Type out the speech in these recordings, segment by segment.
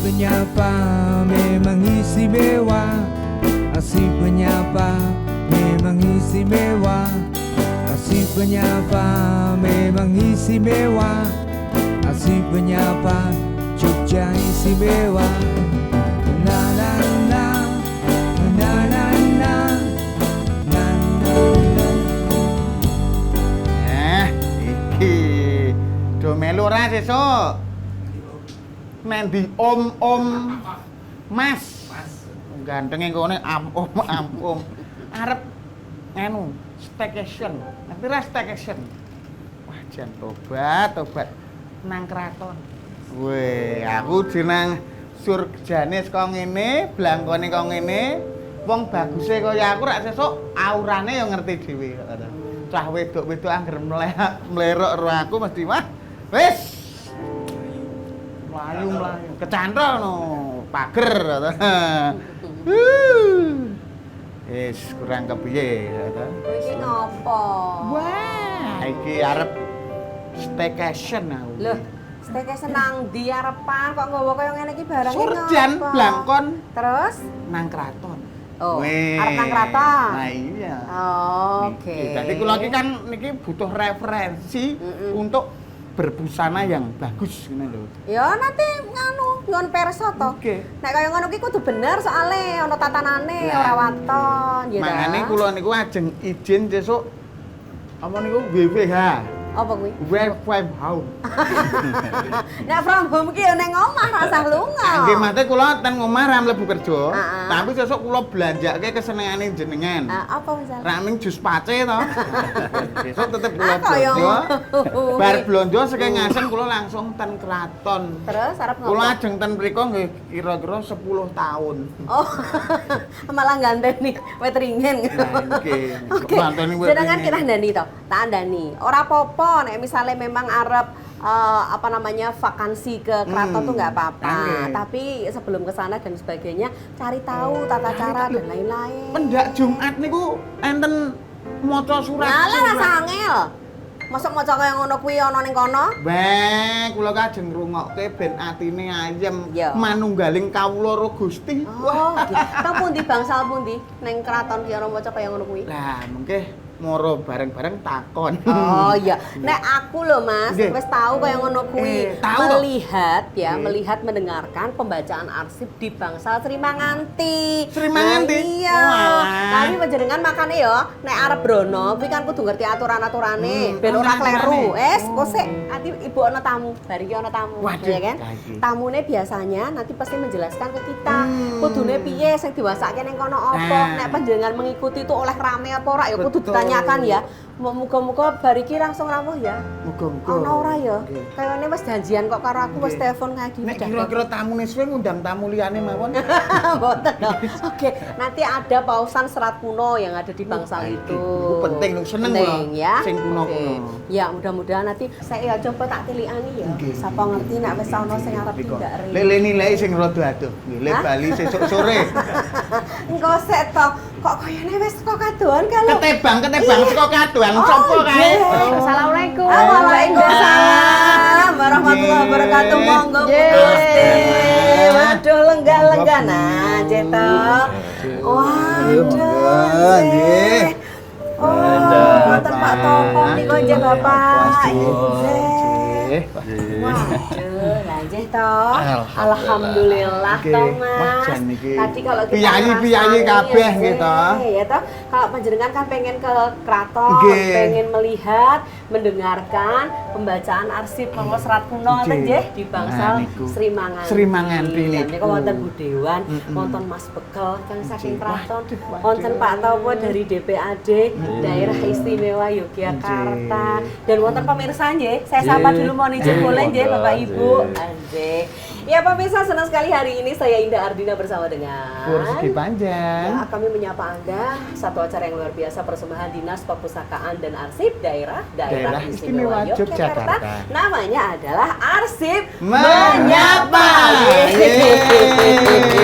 penyapa memang istimewa, asik penyapa memang istimewa, asik penyapa memang istimewa, asik penyapa Jogja istimewa. Na na na na na na na na. Iki do melu ora sesuk. Nendi om Mas. Gantenge kene om. Arep nganu staycation. Ngerti ra staycation? Wah, jan tobat nang kraton. Weh, aku jeneng surgane saka ngene, blangkone kok ngene. Wong baguse kaya aku rak sesuk aurane ya ngerti dhewe. Cah wedok-wedok angger mlerok karo aku mesti wah. Wis. Mlayu kecantol no, pager. Wis kurang kepiye to. Iki ngopo? Wah, iki arep staycation aku. Loh, staycation nang ndi arepan kok nggawa kaya ngene iki barang Surjan blangkon terus nang kraton. Oh, Weh. arep nang kraton. Nah iya. Oh, oke. Jadi kula iki kan niki butuh referensi untuk berbusana yang bagus ngene lho. Ya nanti nganu nyon perso to. Oke. Nek kaya ngono ki kudu bener soalnya ana tatanane Lah. ora waton ya. Mangane kula niku ajeng izin sesuk apa niku WWH. Apa kuwi? Work from home. Nek from home ki ya ning omah ra usah lunga. Nggih mate kula ten ngomah ra mlebu kerja, Heeh. tapi sesuk kula belanjake kesenengane jenengan. Apa misal? Raming jus pace to. Besok tetep kula Kaya blonjo. ngono. Bar blonjo saking ngasen kula langsung ten kraton. Terus arep ngopo? Kula ajeng ten mriku nggih kira-kira 10 tahun. Oh. Malah ganteni wet ringen. Nah, nggih. Oke. Ganteni wet Jenengan ringen. kita ndani to. Tak ndani. Ora apa-apa nek misale memang arep apa namanya vakansi ke keraton tuh nggak apa-apa. Oke. Tapi sebelum ke sana dan sebagainya cari tahu tata cara dan lain-lain. Pendak Jumat niku enten maca surat. Ngalah rasa angel. Mosok maca kaya ngono kuwi ana ning kono? Beh, kula kajeng ngrungokke ben atine ayem Ya. manunggaling kawula ro Gusti. Oh, gitu. Tau pundi bangsal pundi ning keraton ki ana maca kaya ngono kuwi? Lah, mengke moro bareng-bareng takon. Oh iya, nek aku loh Mas, Nggih. wis tahu kaya ngono kuwi. tahu loh. Melihat ya, Nggih. melihat mendengarkan pembacaan arsip di bangsal Sri Manganti. Sri Manganti? Nah, iya. Walah. Tapi panjenengan makane ya, nek arep brono kuwi kan kudu ngerti aturan-aturane, ben ora kleru. Kok sik ati ibu ana tamu, bari ki ana tamu, Waduh, ya kan? lagi. Tamune biasanya nanti pasti menjelaskan ke kita, Hmm. kudune piye sing diwasake ning kono apa, Nah. nek panjenengan mengikuti itu oleh rame apa ora ya kudu Betul. ditanyakan ya. Muga-muga bariki langsung rawuh ya. Muga-muga. Ana ora ya? Nggih. Kayane wis janjian kok karo aku wis Nggih. telepon kayak gini. Nek kira-kira tamune suwe ngundang tamu liyane mawon. Mboten dong. Oke, nanti ada pausan serat kuno yang ada di bangsal itu. Itu penting, seneng Penting, kula. ya. Sing kuno-kuno. Oke. Ya, mudah-mudahan nanti saya ya coba tak tilikani ya. Nggih. Sapa ngerti nek wis ana sing arep tindak rene. Lele nilai sing rada adoh. Nggih, le Hah? bali sesuk sore. Engko sik to, kok kayane wis kok kadoan kan lho. Ketebang saka kadoan sapa kae? Assalamualaikum. Waalaikumsalam warahmatullahi wabarakatuh. Monggo Bu Gusti. Waduh lenggah-lenggah nah, cetok. Waduh. nggih. Oh, mboten Pak Topo niku nggih Bapak. Nggih. Waduh, lah nggih toh. Alhamdulillah Nggih. toh Wah, Mas. jan niki Tadi kalau kita piyayi-piyayi ngrasani, kabeh ya, nggih toh. Ya toh, kalau panjenengan kan pengen ke keraton, Nggih. pengen melihat, mendengarkan pembacaan arsip nomor serat kuno Nggih. nggih di bangsal Nah, niku. Sri Manganti. Sri Manganti niku. Niku wonten Bu Dewan, Mm-mm. wonten Mas Bekel kang saking Nggih. keraton, Waduh. wonten Pak Topo dari DPAD Daerah Istimewa Yogyakarta. Dan wonten pemirsa nggih, saya sapa dulu mau izin boleh nggih Bapak Ibu. Anjing. Ya pemirsa, senang sekali hari ini saya Indah Ardina bersama dengan Persegi panjang. Ya, kami menyapa Anda satu acara yang luar biasa persembahan Dinas Perpustakaan dan Arsip Daerah Istimewa Yogyakarta. Namanya adalah Arsip Menyapa. Yeay. Yeay.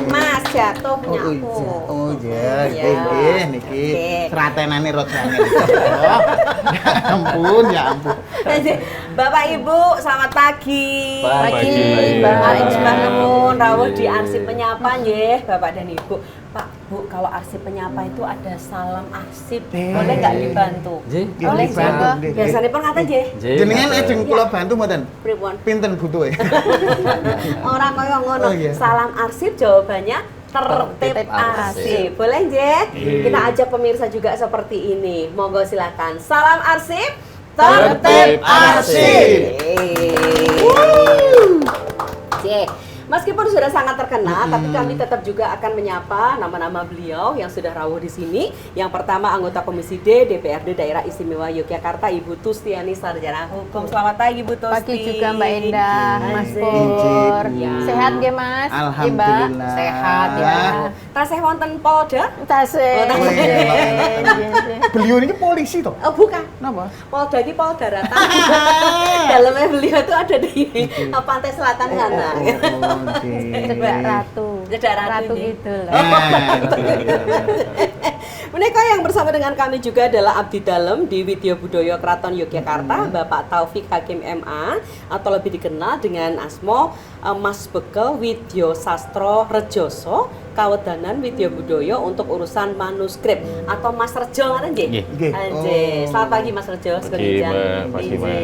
Mas jatuh nyapu. Oh Ya, Ya. nggih niki Oke. seratenane rot sanget. Ya ampun, ya ampun. Bapak Ibu, selamat pagi. Pagi, Mbak. Mbak. Mbak Nemun rawuh di arsip penyapa nggih, Bapak dan Ibu. Pak, Bu, kalau arsip penyapa itu ada salam arsip. Boleh nggak dibantu? Nggih, Boleh dibantu, nggih. nggih. Biasanya pun ngaten nggih. Jenengan ajeng kula bantu mboten? Pripun? Pinten butuhe? Orang kaya ngono. Oh, iya. Salam arsip jawabannya tertib Tertib arsip. arsip. Boleh nggih? Kita ajak pemirsa juga seperti ini. Monggo silakan. Salam arsip, tertib arsip. Oke. Meskipun sudah sangat terkenal, tapi kami tetap juga akan menyapa nama-nama beliau yang sudah rawuh di sini. Yang pertama anggota Komisi D DPRD Daerah Istimewa Yogyakarta, Ibu Tustiani Sarjana Hukum. Selamat pagi, Ibu Tusti. Pagi juga Mbak Endah, Mas Asik. Pur. Ya. Sehat nggih Mas? Alhamdulillah. Mbak? Sehat ya. Tasih wonten Polda? Tasih. Oh, tasih. Beliau ini polisi toh? Oh, bukan. Napa? Polda ini Polda Rata. Dalamnya beliau itu ada di pantai selatan sana. Cedak Ratu. Cedak Ratu ini. gitu loh. Mereka yang bersama dengan kami juga adalah Abdi Dalem di Widya Budaya Kraton Yogyakarta, Bapak Taufik Hakim MA, atau lebih dikenal dengan asmo Mas Bekel Widya Sastro Rejoso, Kawedanan Widya Budaya untuk urusan manuskrip, atau Mas Rejo ngaten nggih? Nggih. Anjir. Selamat pagi Mas Rejo. Pagi, Mbak. Pagi, Mas.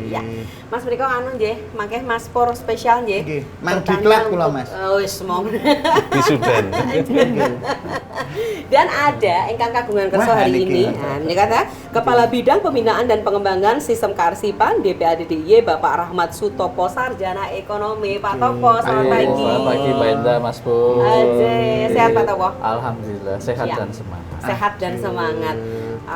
Ya. Mas mriko anu nggih, mangke Mas Pur spesial nggih. Nggih. Mang Pertanyaan diklat kula, untuk- Mas. Wis mong. Wisudan. Dan ada ingkang kagungan kersa Wah, hari niki. ini. Nah, ini kata Kepala Bidang Pembinaan dan Pengembangan Sistem Kearsipan DPAD DIY Bapak Rahmat Sutopo Sarjana Ekonomi. Pak Topo, selamat pagi. Selamat pagi, Mbak Endah, Mas Pur. Aje, sehat Pak Topo? Alhamdulillah, sehat Siap. dan semangat. Sehat dan semangat.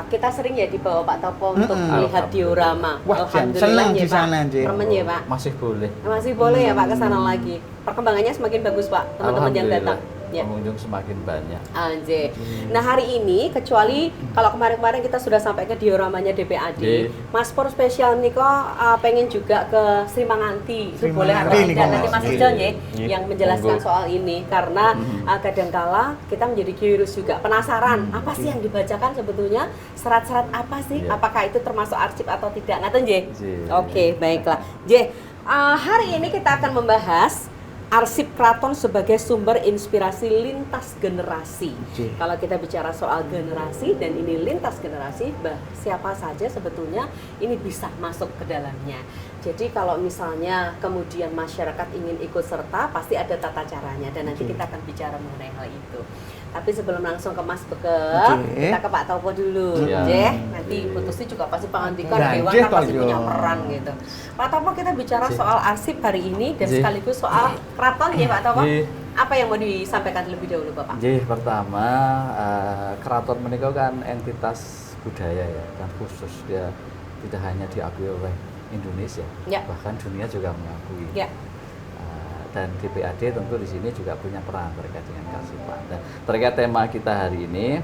Kita sering ya dibawa Pak Topo untuk melihat diorama. Wah, seneng di sana, Nji. Remen ya Pak. Masih boleh. Masih boleh ya Pak ke sana lagi. Perkembangannya semakin bagus Pak, teman-teman yang datang. Ya. Pengunjung semakin banyak. Anjir. Nah hari ini kecuali kalau kemarin-kemarin kita sudah sampai ke dioramanya DPAD, Nggih. Mas Pur spesial niko pengen juga ke Sri Manganti. Itu Sri boleh atau Manganti tidak? niko, Nanti Mas Mas. Ijon ya Nggih. yang menjelaskan Monggo. soal ini karena kadangkala kita menjadi curious juga, penasaran apa sih yang dibacakan sebetulnya, serat-serat apa sih? Iya. Apakah itu termasuk arsip atau tidak? Ngaten J? Nggih. Oke, baiklah. J, hari ini kita akan membahas arsip keraton sebagai sumber inspirasi lintas generasi. Oke. Kalau kita bicara soal generasi dan ini lintas generasi, siapa saja sebetulnya ini bisa masuk ke dalamnya. Jadi kalau misalnya kemudian masyarakat ingin ikut serta, pasti ada tata caranya dan nanti kita akan bicara mengenai hal itu. Tapi sebelum langsung ke Mas Bekel, Oke. kita ke Pak Topo dulu. Iya. Jeh, nanti putusnya juga pasti pengantikan Ganjeh Dewan kan toh, pasti Jo. punya peran gitu. Pak Topo, kita bicara Jeh. soal arsip hari ini dan Jeh. sekaligus soal keraton ya Pak Topo. Jeh. Apa yang mau disampaikan terlebih dahulu Bapak? Jadi pertama, keraton menika kan entitas budaya ya, dan khusus dia tidak hanya diakui oleh Indonesia, Ya. bahkan dunia juga mengakui. Ya. Dan DPAD tentu di sini juga punya peran terkait dengan kearsipan. Dan terkait tema kita hari ini,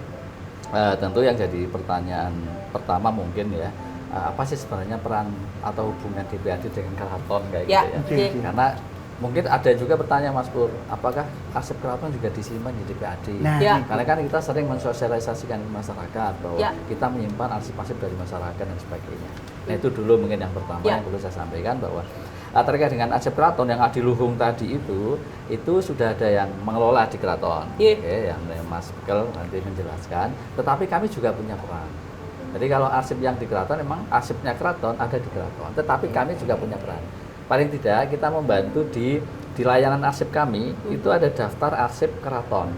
tentu yang jadi pertanyaan pertama mungkin ya, apa sih sebenarnya peran atau hubungan DPAD dengan keraton kayak Ya, gitu oke. ya? Karena mungkin ada juga pertanyaan Mas Pur, apakah arsip keraton juga disimpan di DPAD? Nah, Ya. Karena kan kita sering mensosialisasikan ke masyarakat bahwa Ya. kita menyimpan arsip-arsip dari masyarakat dan sebagainya. Nah itu dulu mungkin yang pertama Ya. yang perlu saya sampaikan bahwa terkait dengan arsip keraton yang adiluhung tadi itu sudah ada yang mengelola di keraton. Iya. Oke, yang Mas Bekel nanti menjelaskan. Tetapi kami juga punya peran. Jadi kalau arsip yang di keraton memang arsipnya keraton ada di keraton, tetapi kami juga punya peran. Paling tidak kita membantu di layanan arsip kami itu ada daftar arsip keraton.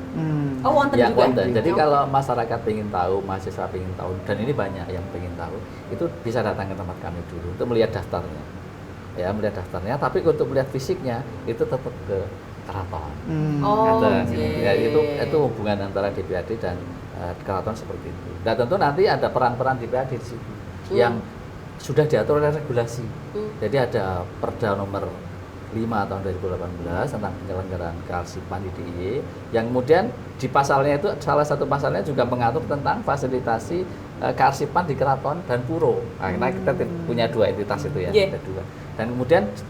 Oh, wonten Yang juga. wonten. Jadi Oh. kalau masyarakat ingin tahu, mahasiswa ingin tahu, dan ini banyak yang ingin tahu, itu bisa datang ke tempat kami dulu untuk melihat daftarnya. Ya, melihat daftarnya, tapi untuk melihat fisiknya itu tetap ke keraton. Oh, Kata, oke. ya, itu hubungan antara DPAD dan keraton seperti itu. Dan tentu nanti ada peran-peran DPAD di situ yang sudah diatur oleh regulasi. Jadi ada Perda nomor 5 tahun 2018 tentang penyelenggaraan kearsipan di DIY yang kemudian di pasalnya itu salah satu pasalnya juga mengatur tentang fasilitasi kearsipan di keraton dan puro. Nah, karena kita punya 2 entitas itu ya, Yeah. ada 2. Dan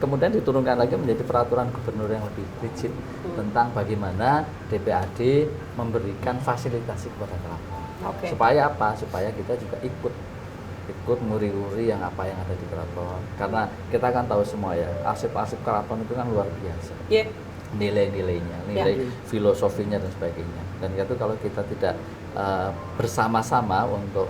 kemudian diturunkan lagi menjadi peraturan gubernur yang lebih rigid tentang bagaimana DPAD memberikan fasilitasi kepada keraton. Oke. Supaya apa? Supaya kita juga ikut nguri-nguri yang ada di keraton. Karena kita kan tahu semua ya, arsip-arsip keraton itu kan luar biasa. Yeah. Nilai-nilainya, nilai filosofinya dan sebagainya. Dan itu kalau kita tidak bersama-sama untuk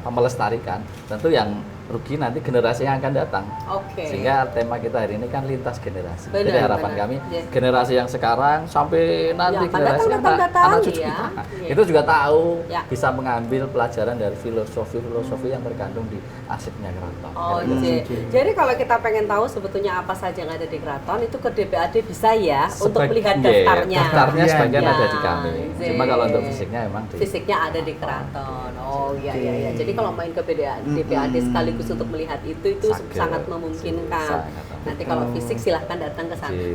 melestarikan, tentu yang rugi nanti generasi yang akan datang. Oke. Sehingga tema kita hari ini kan lintas generasi. Benar, Jadi harapan benar. kami Yes. generasi yang sekarang sampai nanti Ya, akan generasi datang, anak cucu ya. kita Iya. itu juga tahu, Ya. bisa mengambil pelajaran dari filosofi yang terkandung di arsipnya keraton. Oh, Kira-kira. jadi kalau kita pengen tahu sebetulnya apa saja yang ada di keraton itu ke DPAD bisa ya untuk melihat Iya, daftarnya. daftarnya Iya, sebagian iya. ada di kami. Iya. Cuma kalau untuk fisiknya memang di Fisiknya ada di keraton. Oh iya iya iya. Jadi kalau main ke DPAD sekaligus untuk melihat itu Saged. sangat memungkinkan. Sangat. Nanti kalau fisik silahkan datang ke sana. Oke.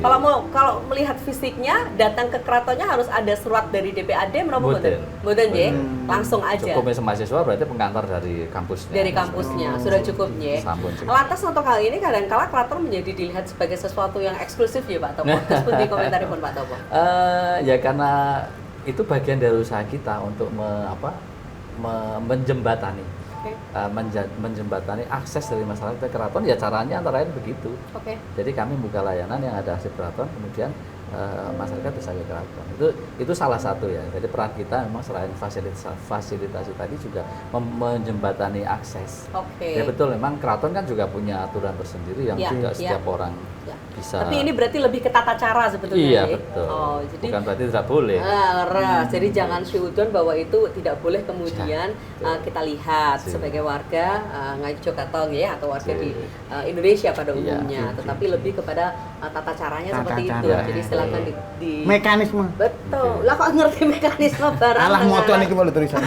Kalau melihat fisiknya datang ke keratonnya harus ada surat dari DPAD menapa Mboten. mboten nggih? Langsung aja. cukup mahasiswa berarti pengantar dari kampusnya. Dari kampusnya sudah cukup nggih. Sampun cukup. Lantas untuk hal ini kadang-kala keraton menjadi dilihat sebagai sesuatu yang eksklusif ya Pak Topo. Terus pun dikomentaripun Pak Topo. Ya karena itu bagian dari usaha kita untuk menjembatani. Oke. Menjembatani akses dari masyarakat ke keraton, ya caranya antara lain begitu. Oke. Jadi kami buka layanan yang ada arsip keraton, kemudian masyarakat bisa ke keraton. Itu salah satu ya. Jadi peran kita memang selain fasilitasi tadi juga menjembatani akses. Oke. Ya betul, memang keraton kan juga punya aturan tersendiri yang Ya, tidak ya. setiap orang Ya. bisa. Tapi ini berarti lebih ke tata cara sebetulnya. Iya ya? betul. Oh, jadi Bukan berarti tidak boleh. Jadi jangan syudon bahwa itu tidak boleh kemudian betul. kita lihat Sih. sebagai warga Ngayogyakarta ya atau warga Sih. di Indonesia pada Iya. umumnya, tetapi lebih kepada tata caranya Tata seperti itu. cara. Jadi silakan di Mekanisme. betul. Lah kok ngerti mekanisme barang? Alah dengan- moto niki mau tulisan.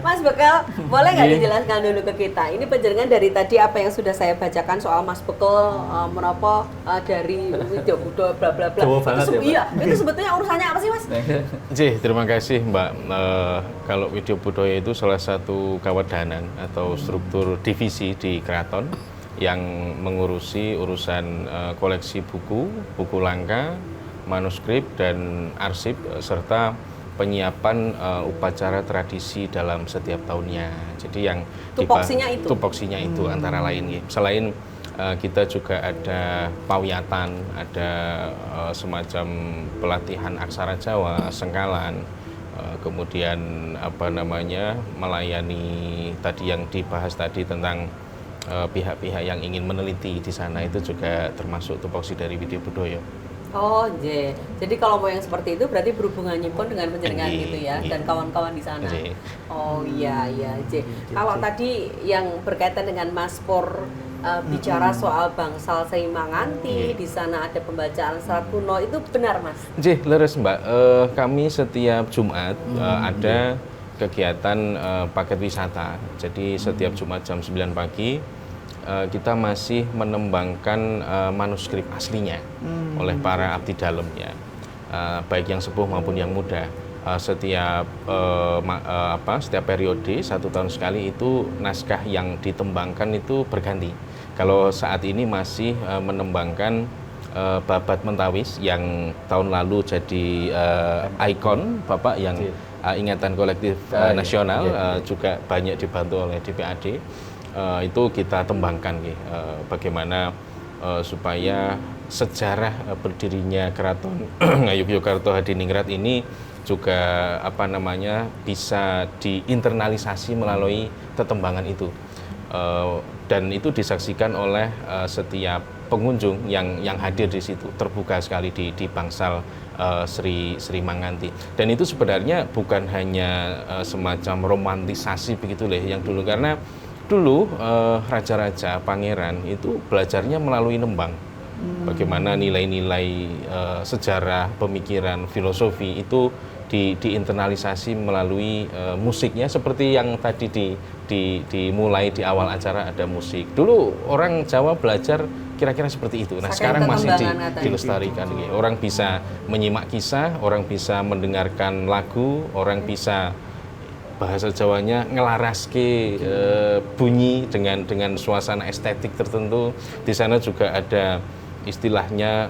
Mas Bekal, boleh nggak Iya. dijelaskan dulu ke kita? Ini penjaringan dari tadi apa yang sudah saya bacakan soal Mas Bekal menapa dari Widya Budo bla bla bla. Jawa banget ya, Mbak. Iya, itu sebetulnya urusannya apa sih Mas? Jih, terima kasih Mbak. Kalau Widya Budaya itu salah satu kawedanan atau struktur divisi di keraton yang mengurusi urusan koleksi buku langka, manuskrip dan arsip serta penyiapan upacara tradisi dalam setiap tahunnya. Jadi yang tupoksinya itu antara lain. Selain kita juga ada pawiatan, ada semacam pelatihan aksara Jawa, sengkalan, kemudian melayani tadi yang dibahas tadi tentang pihak-pihak yang ingin meneliti di sana, itu juga termasuk tupoksi dari Widya Budaya. Oh, jadi kalau mau yang seperti itu berarti berhubungannya pun dengan penjaringan Nggih, gitu ya, nggih. dan kawan-kawan di sana. Nggih. Oh iya, Kalau tadi yang berkaitan dengan Mas Pur bicara soal bangsal Sri Manganti, di sana ada pembacaan serat kuno, itu benar Mas? Jih, leres Mbak. Kami setiap Jumat ada kegiatan paket wisata. Jadi setiap Jumat jam 9 pagi kita masih menembangkan manuskrip aslinya oleh para abdi dalam ya, baik yang sepuh maupun yang muda. Setiap periode 1 tahun sekali itu naskah yang ditembangkan itu berganti. Kalau saat ini masih menembangkan Babat Mentawis yang tahun lalu jadi ikon Bapak yang ingatan kolektif nasional, juga banyak dibantu oleh DPAD. Itu kita tembangkan bagaimana supaya sejarah berdirinya Keraton Ngayogyakarta Hadiningrat ini juga bisa diinternalisasi melalui tetembangan itu, dan itu disaksikan oleh setiap pengunjung yang hadir di situ, terbuka sekali di bangsal Sri Manganti. Dan itu sebenarnya bukan hanya semacam romantisasi begitu yang dulu, karena dulu raja-raja, pangeran itu belajarnya melalui nembang. Bagaimana nilai-nilai sejarah, pemikiran, filosofi itu diinternalisasi melalui musiknya seperti yang tadi dimulai di awal acara ada musik. Dulu orang Jawa belajar kira-kira seperti itu. Nah, Saking sekarang masih ketembangan katanya. dilestarikan. Orang bisa menyimak kisah, orang bisa mendengarkan lagu, orang bisa bahasa Jawanya ngelaraske bunyi dengan suasana estetik tertentu. Di sana juga ada istilahnya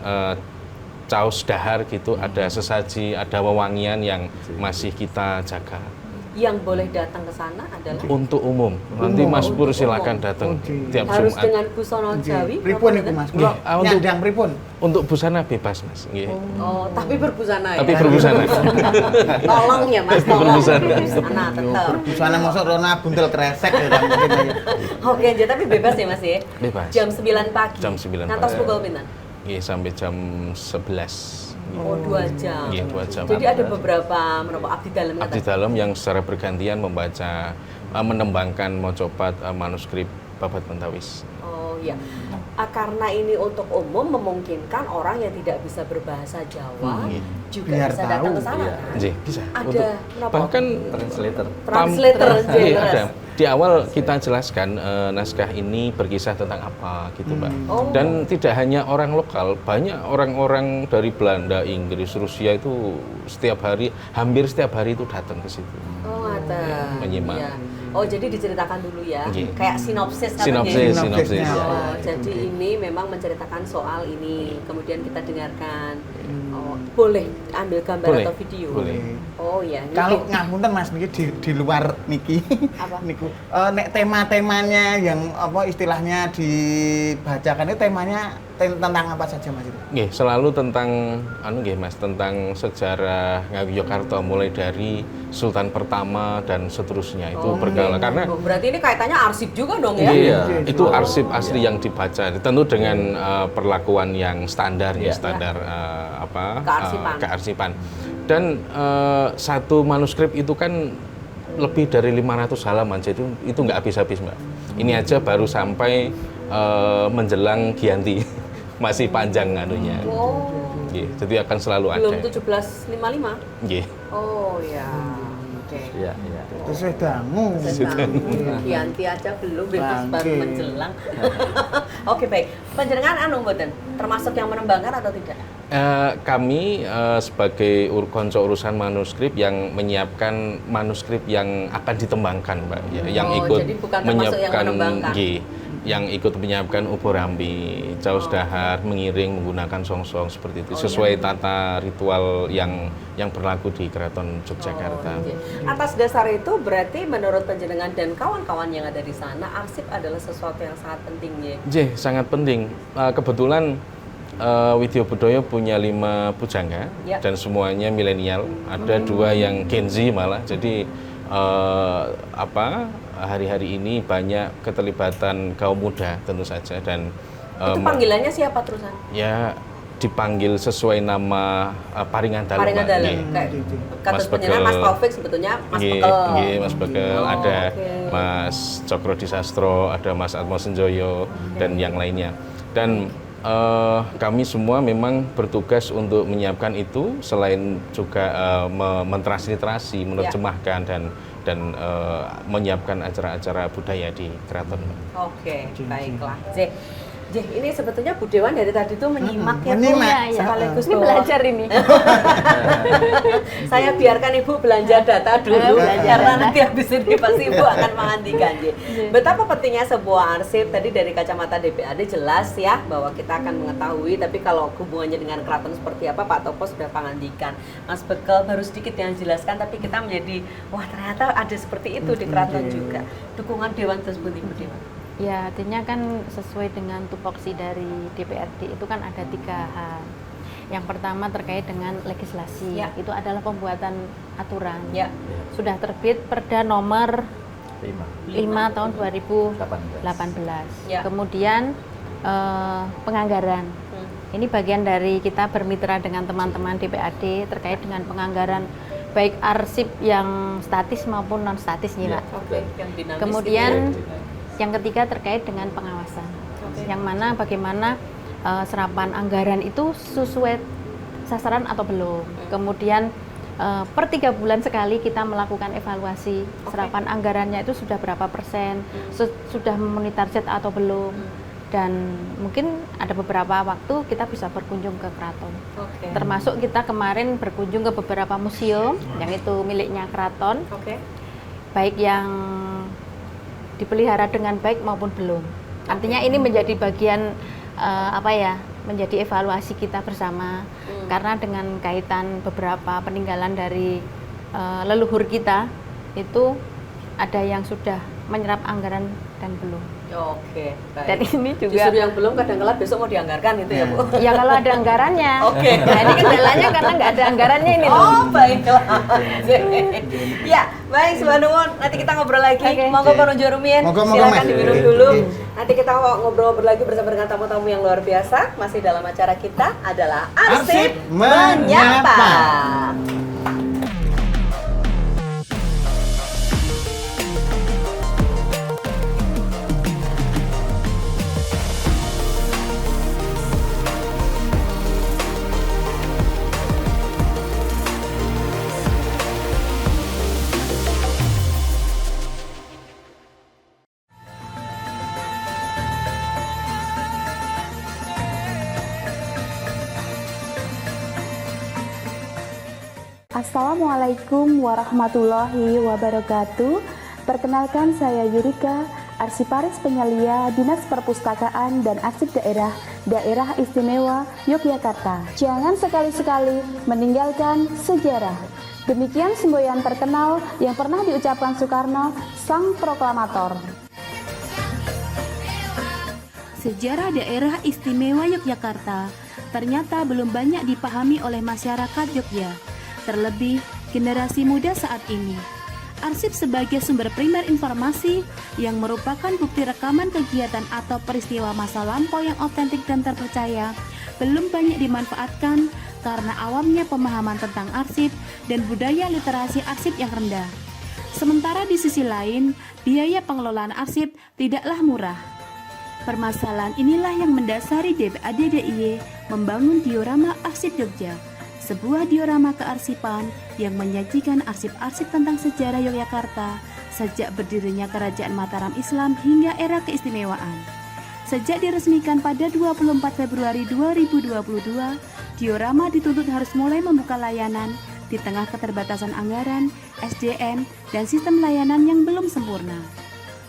caos dahar gitu, ada sesaji, ada wewangian yang masih kita jaga. Yang boleh datang ke sana adalah Untuk umum, nanti Mas Pur Untuk silakan umum. datang Oke. tiap harus Jumat. dengan busana Jawi. Pripun apa iku Mas? Nggih, Kula untuk- nyandang pripun? Untuk busana bebas Mas. Nggih. Oh, tapi berbusana Tapi ya. berbusana. Tolong ya Mas, tolong. Berbusana. Berbusana tetap. Busana mosok rona buntel kresek ya kan mungkin ya. Oke aja, tapi bebas ya Mas ya. Bebas. Jam 9 pagi. Jam 9 Ngantos pagi. pukul pinten? Nggih, sampai jam 11. Oh, 2 jam. Iya, 2 jam. Jadi ada beberapa menapa abdi dalam Abdi dalam yang secara bergantian membaca, menembangkan mocopat manuskrip Babat Mentawis. Oh iya. Karena ini untuk umum memungkinkan orang yang tidak bisa berbahasa Jawa juga Biar bisa tahu, datang ke sana iya. kan? Nggih, bisa. Ada kenapa? Bahkan Translator. Translator Iya, jelas. ada. Di awal kita jelaskan naskah ini berkisah tentang apa gitu, Mbak. Oh. Dan tidak hanya orang lokal, banyak orang-orang dari Belanda, Inggris, Rusia itu hampir setiap hari itu datang ke situ. Oh, ada. Menyimak. Iya. Oh, jadi diceritakan dulu ya. Iya. Kayak sinopsis kan Sinopsis, ya? sinopsis. Sinopsisnya. Oh, jadi ini memang menceritakan soal ini, kemudian kita dengarkan. Oh, boleh ambil gambar Boleh, atau video? boleh. Oh ya. Kalau ngapunten Mas niki di luar niki Apa? niku nek tema-temanya yang apa istilahnya dibacakan itu temanya tentang apa saja Mas itu? Nggih, selalu tentang nggih Mas, tentang sejarah Ngayogyakarta mulai dari Sultan pertama dan seterusnya itu berkala karena Oh, berarti ini kaitannya arsip juga dong ya? Iya. itu arsip asli yang dibaca, tentu dengan perlakuan yang standar ya, Iya. standar Kearsipan. Dan satu manuskrip itu kan lebih dari 500 halaman, jadi itu nggak habis-habis Mbak. Ini aja baru sampai menjelang Giyanti, masih panjang anunya. Oh, Nggih, jadi akan selalu belum ada. 1755? Nggih. Oh ya. Oke. Iya, iya. Terus wis dangu. Giyanti aja belum, bebas baru Bangke. menjelang. Oke baik. Panjenengan mboten termasuk yang menembangkan atau tidak? Kami sebagai konco urusan manuskrip yang menyiapkan manuskrip yang akan ditembangkan, Mbak, ya, yang Oh, ikut jadi bukan termasuk yang menembangkan. nggih, yang ikut menyiapkan uborambi, caos dahar, mengiring menggunakan songsong seperti itu, sesuai tata ritual yang berlaku di Keraton Yogyakarta. Oh, oke. Atas dasar itu berarti menurut panjenengan dan kawan-kawan yang ada di sana, arsip adalah sesuatu yang sangat penting ya. Nggih, sangat penting. Kebetulan Widya Budaya punya 5 pujangga Ya. dan semuanya milenial. Ada 2 yang Gen Z malah. Jadi hari-hari ini banyak keterlibatan kaum muda tentu saja dan Itu panggilannya siapa terusan? ya dipanggil sesuai nama Paringan Dalu. Paringan Mbak. Dalu. Nggih. Kayak kata Mas panjenengan Mas Bekel. Taufik sebetulnya Mas Nggih, Bekel. nggih, Mas Bekel, Oh, ada oke. Mas Cokro Disastro, ada Mas Atmo Senjoyo dan yang lainnya. Dan kami semua memang bertugas untuk menyiapkan itu, selain juga mentransliterasi, menerjemahkan dan menyiapkan acara-acara budaya di keraton. Oke, baiklah. Ini sebetulnya Bu Dewan dari tadi tuh menyimak ya Bu. Menyimak. Iya, iya. Sekaligus Ini bahwa- belajar ini. Saya biarkan Ibu belanja data dulu Belanja karena data. nanti habis ini pasti Ibu akan menghentikan. Betapa pentingnya sebuah arsip tadi dari kacamata DPAD jelas ya bahwa kita akan mengetahui, tapi kalau hubungannya dengan keraton seperti apa Pak Topo sudah pangandikan. Mas Bekel baru sedikit yang jelaskan, tapi kita menjadi wah ternyata ada seperti itu di keraton juga. Dukungan Dewan tersebut Ibu Dewan. Ya, artinya kan sesuai dengan tupoksi dari DPRD itu kan ada 3 hal. Yang pertama terkait dengan legislasi, Ya. itu adalah pembuatan aturan. Ya. Sudah terbit Perda nomor 5 tahun 18. 2018. Ya. Kemudian penganggaran. Ini bagian dari kita bermitra dengan teman-teman DPAD terkait dengan penganggaran baik arsip yang statis maupun non statis nih, Ya. Pak. Oke, yang dinamis. Kemudian gitu ya. yang ketiga terkait dengan pengawasan, Oke. yang mana bagaimana serapan anggaran itu sesuai sasaran atau belum. Kemudian per 3 bulan sekali kita melakukan evaluasi serapan anggarannya itu sudah berapa persen, sudah memenuhi target atau belum. Dan mungkin ada beberapa waktu kita bisa berkunjung ke keraton. Termasuk kita kemarin berkunjung ke beberapa museum yang itu miliknya keraton, baik yang dipelihara dengan baik maupun belum. Artinya ini menjadi bagian menjadi evaluasi kita bersama, karena dengan kaitan beberapa peninggalan dari leluhur kita itu ada yang sudah menyerap anggaran dan belum. Oke, baik. Dan ini juga justru yang belum kadang-kala besok mau dianggarkan itu ya Bu? ya kalau ada anggarannya. Oke. Nah ini kendalanya karena nggak ada anggarannya ini. Oh baiklah. Ya baik Mbak Nuwun, nanti kita ngobrol lagi. Monggo Pak Nojo Rumiyin, silakan Mas. diminum dulu. Nanti kita ngobrol-ngobrol lagi bersama dengan tamu-tamu yang luar biasa. Masih dalam acara kita adalah Arsip Menyapa. Assalamualaikum warahmatullahi wabarakatuh. Perkenalkan saya Yurika, Arsiparis Penyelia Dinas Perpustakaan dan Arsip Daerah Istimewa Yogyakarta. Jangan sekali-sekali meninggalkan sejarah. Demikian semboyan terkenal yang pernah diucapkan Soekarno, sang proklamator. Sejarah Daerah Istimewa Yogyakarta ternyata belum banyak dipahami oleh masyarakat Jogja, terlebih generasi muda saat ini. Arsip sebagai sumber primer informasi yang merupakan bukti rekaman kegiatan atau peristiwa masa lampau yang otentik dan terpercaya belum banyak dimanfaatkan karena awamnya pemahaman tentang arsip dan budaya literasi arsip yang rendah. Sementara di sisi lain, biaya pengelolaan arsip tidaklah murah. Permasalahan inilah yang mendasari DPAD DIY membangun diorama Arsip Jogja, sebuah diorama kearsipan yang menyajikan arsip-arsip tentang sejarah Yogyakarta sejak berdirinya Kerajaan Mataram Islam hingga era keistimewaan. Sejak diresmikan pada 24 Februari 2022, diorama dituntut harus mulai membuka layanan di tengah keterbatasan anggaran, SDM, dan sistem layanan yang belum sempurna.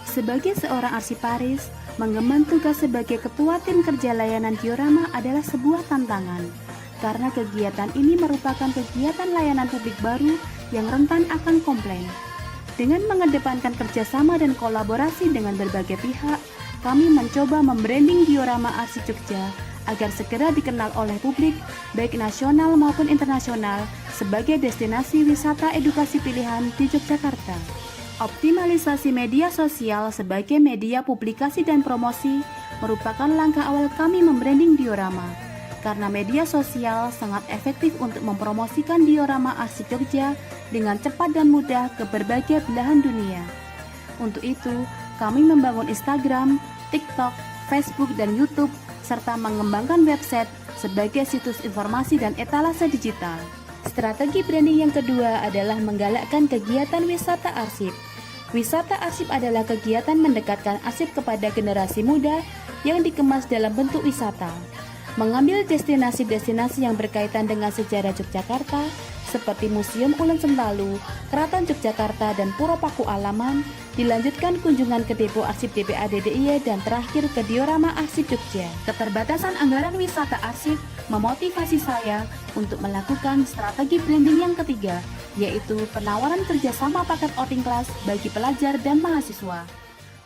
Sebagai seorang arsiparis, mengemban tugas sebagai ketua tim kerja layanan diorama adalah sebuah tantangan, karena kegiatan ini merupakan kegiatan layanan publik baru yang rentan akan komplain. Dengan mengedepankan kerjasama dan kolaborasi dengan berbagai pihak, kami mencoba membranding diorama Arsip Jogja agar segera dikenal oleh publik, baik nasional maupun internasional, sebagai destinasi wisata edukasi pilihan di Yogyakarta. Optimalisasi media sosial sebagai media publikasi dan promosi merupakan langkah awal kami membranding diorama, karena media sosial sangat efektif untuk mempromosikan diorama Arsip Jogja dengan cepat dan mudah ke berbagai belahan dunia. Untuk itu, kami membangun Instagram, TikTok, Facebook, dan YouTube, serta mengembangkan website sebagai situs informasi dan etalase digital. Strategi branding yang kedua adalah menggalakkan kegiatan wisata arsip. Wisata arsip adalah kegiatan mendekatkan arsip kepada generasi muda yang dikemas dalam bentuk wisata. Mengambil destinasi-destinasi yang berkaitan dengan sejarah Yogyakarta, seperti Museum Ulen Sentalu, Keraton Yogyakarta, dan Puro Paku Alaman, dilanjutkan kunjungan ke Depo Arsip DPAD DIY, dan terakhir ke Diorama Arsip Jogja. Keterbatasan anggaran wisata arsip memotivasi saya untuk melakukan strategi branding yang ketiga, yaitu penawaran kerjasama paket outing class bagi pelajar dan mahasiswa.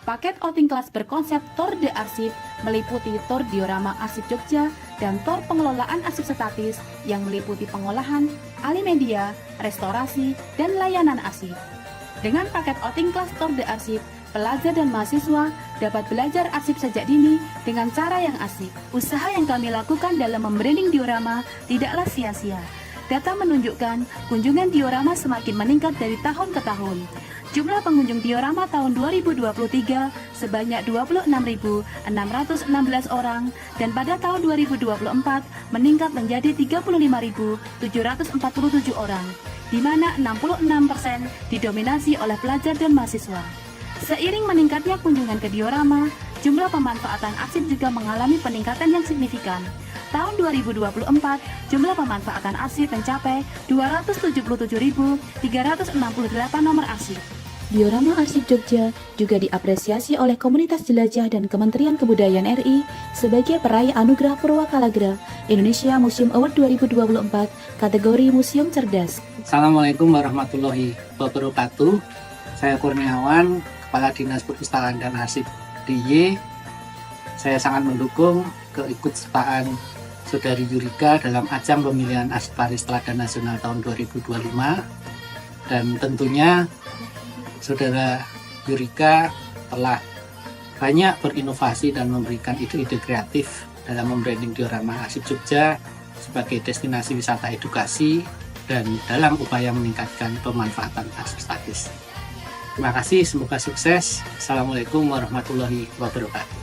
Paket outing class berkonsep Tour de Arsip meliputi Tour Diorama Arsip Jogja dan Tour Pengelolaan Arsip Statis yang meliputi pengolahan, alih media, restorasi, dan layanan arsip. Dengan paket outing class Tour de Arsip, pelajar dan mahasiswa dapat belajar arsip sejak dini dengan cara yang asik. Usaha yang kami lakukan dalam membranding diorama tidaklah sia-sia, Data menunjukkan kunjungan diorama semakin meningkat dari tahun ke tahun. Jumlah pengunjung diorama tahun 2023 sebanyak 26.616 orang dan pada tahun 2024 meningkat menjadi 35.747 orang, di mana 66% didominasi oleh pelajar dan mahasiswa. Seiring meningkatnya kunjungan ke diorama, jumlah pemanfaatan arsip juga mengalami peningkatan yang signifikan. Tahun 2024, jumlah pemanfaatan arsip mencapai 277.368 nomor arsip. Diorama Arsip Jogja juga diapresiasi oleh komunitas jelajah dan Kementerian Kebudayaan RI sebagai peraih Anugerah Purwakalagra Indonesia Museum Award 2024 kategori Museum Cerdas. Assalamualaikum warahmatullahi wabarakatuh. Saya Kurniawan, Kepala Dinas Perpustakaan dan Arsip DIY. Saya sangat mendukung keikutsertaan Saudari Yurika dalam ajang pemilihan Arsip Waris Teladan Nasional tahun 2025. Dan tentunya Saudara Yurika telah banyak berinovasi dan memberikan ide-ide kreatif dalam membranding diorama Arsip Jogja sebagai destinasi wisata edukasi dan dalam upaya meningkatkan pemanfaatan arsip statis. Terima kasih, semoga sukses. Assalamualaikum warahmatullahi wabarakatuh.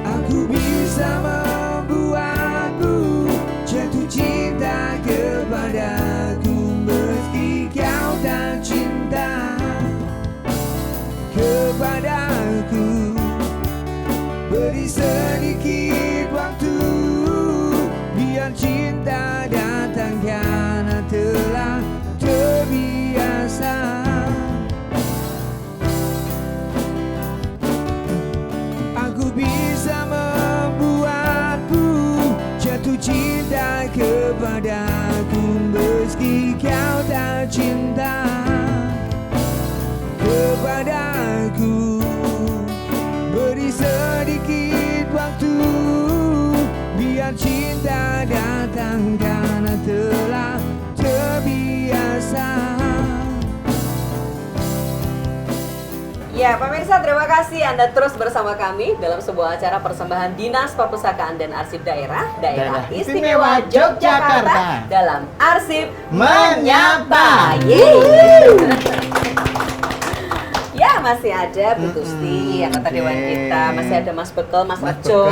Aku bisa membuatmu jatuh cinta kepadaku meski kau tak cinta kepadaku. Beri sedikit waktu biar cinta datang karena telah terbiasa. Aku bisa membuatmu jatuh cinta kepadaku meski kau tak cinta kepadaku. Beri sedikit waktu biar cinta datang karena telah terbiasa. Ya, pemirsa, terima kasih Anda terus bersama kami dalam sebuah acara persembahan Dinas Perpustakaan dan Arsip Daerah Istimewa Yogyakarta dalam Arsip Menyapa. Yeay. Ya, masih ada Bu Tusti, anggota Dewan kita, masih ada Mas Bekel, Mas Rejo,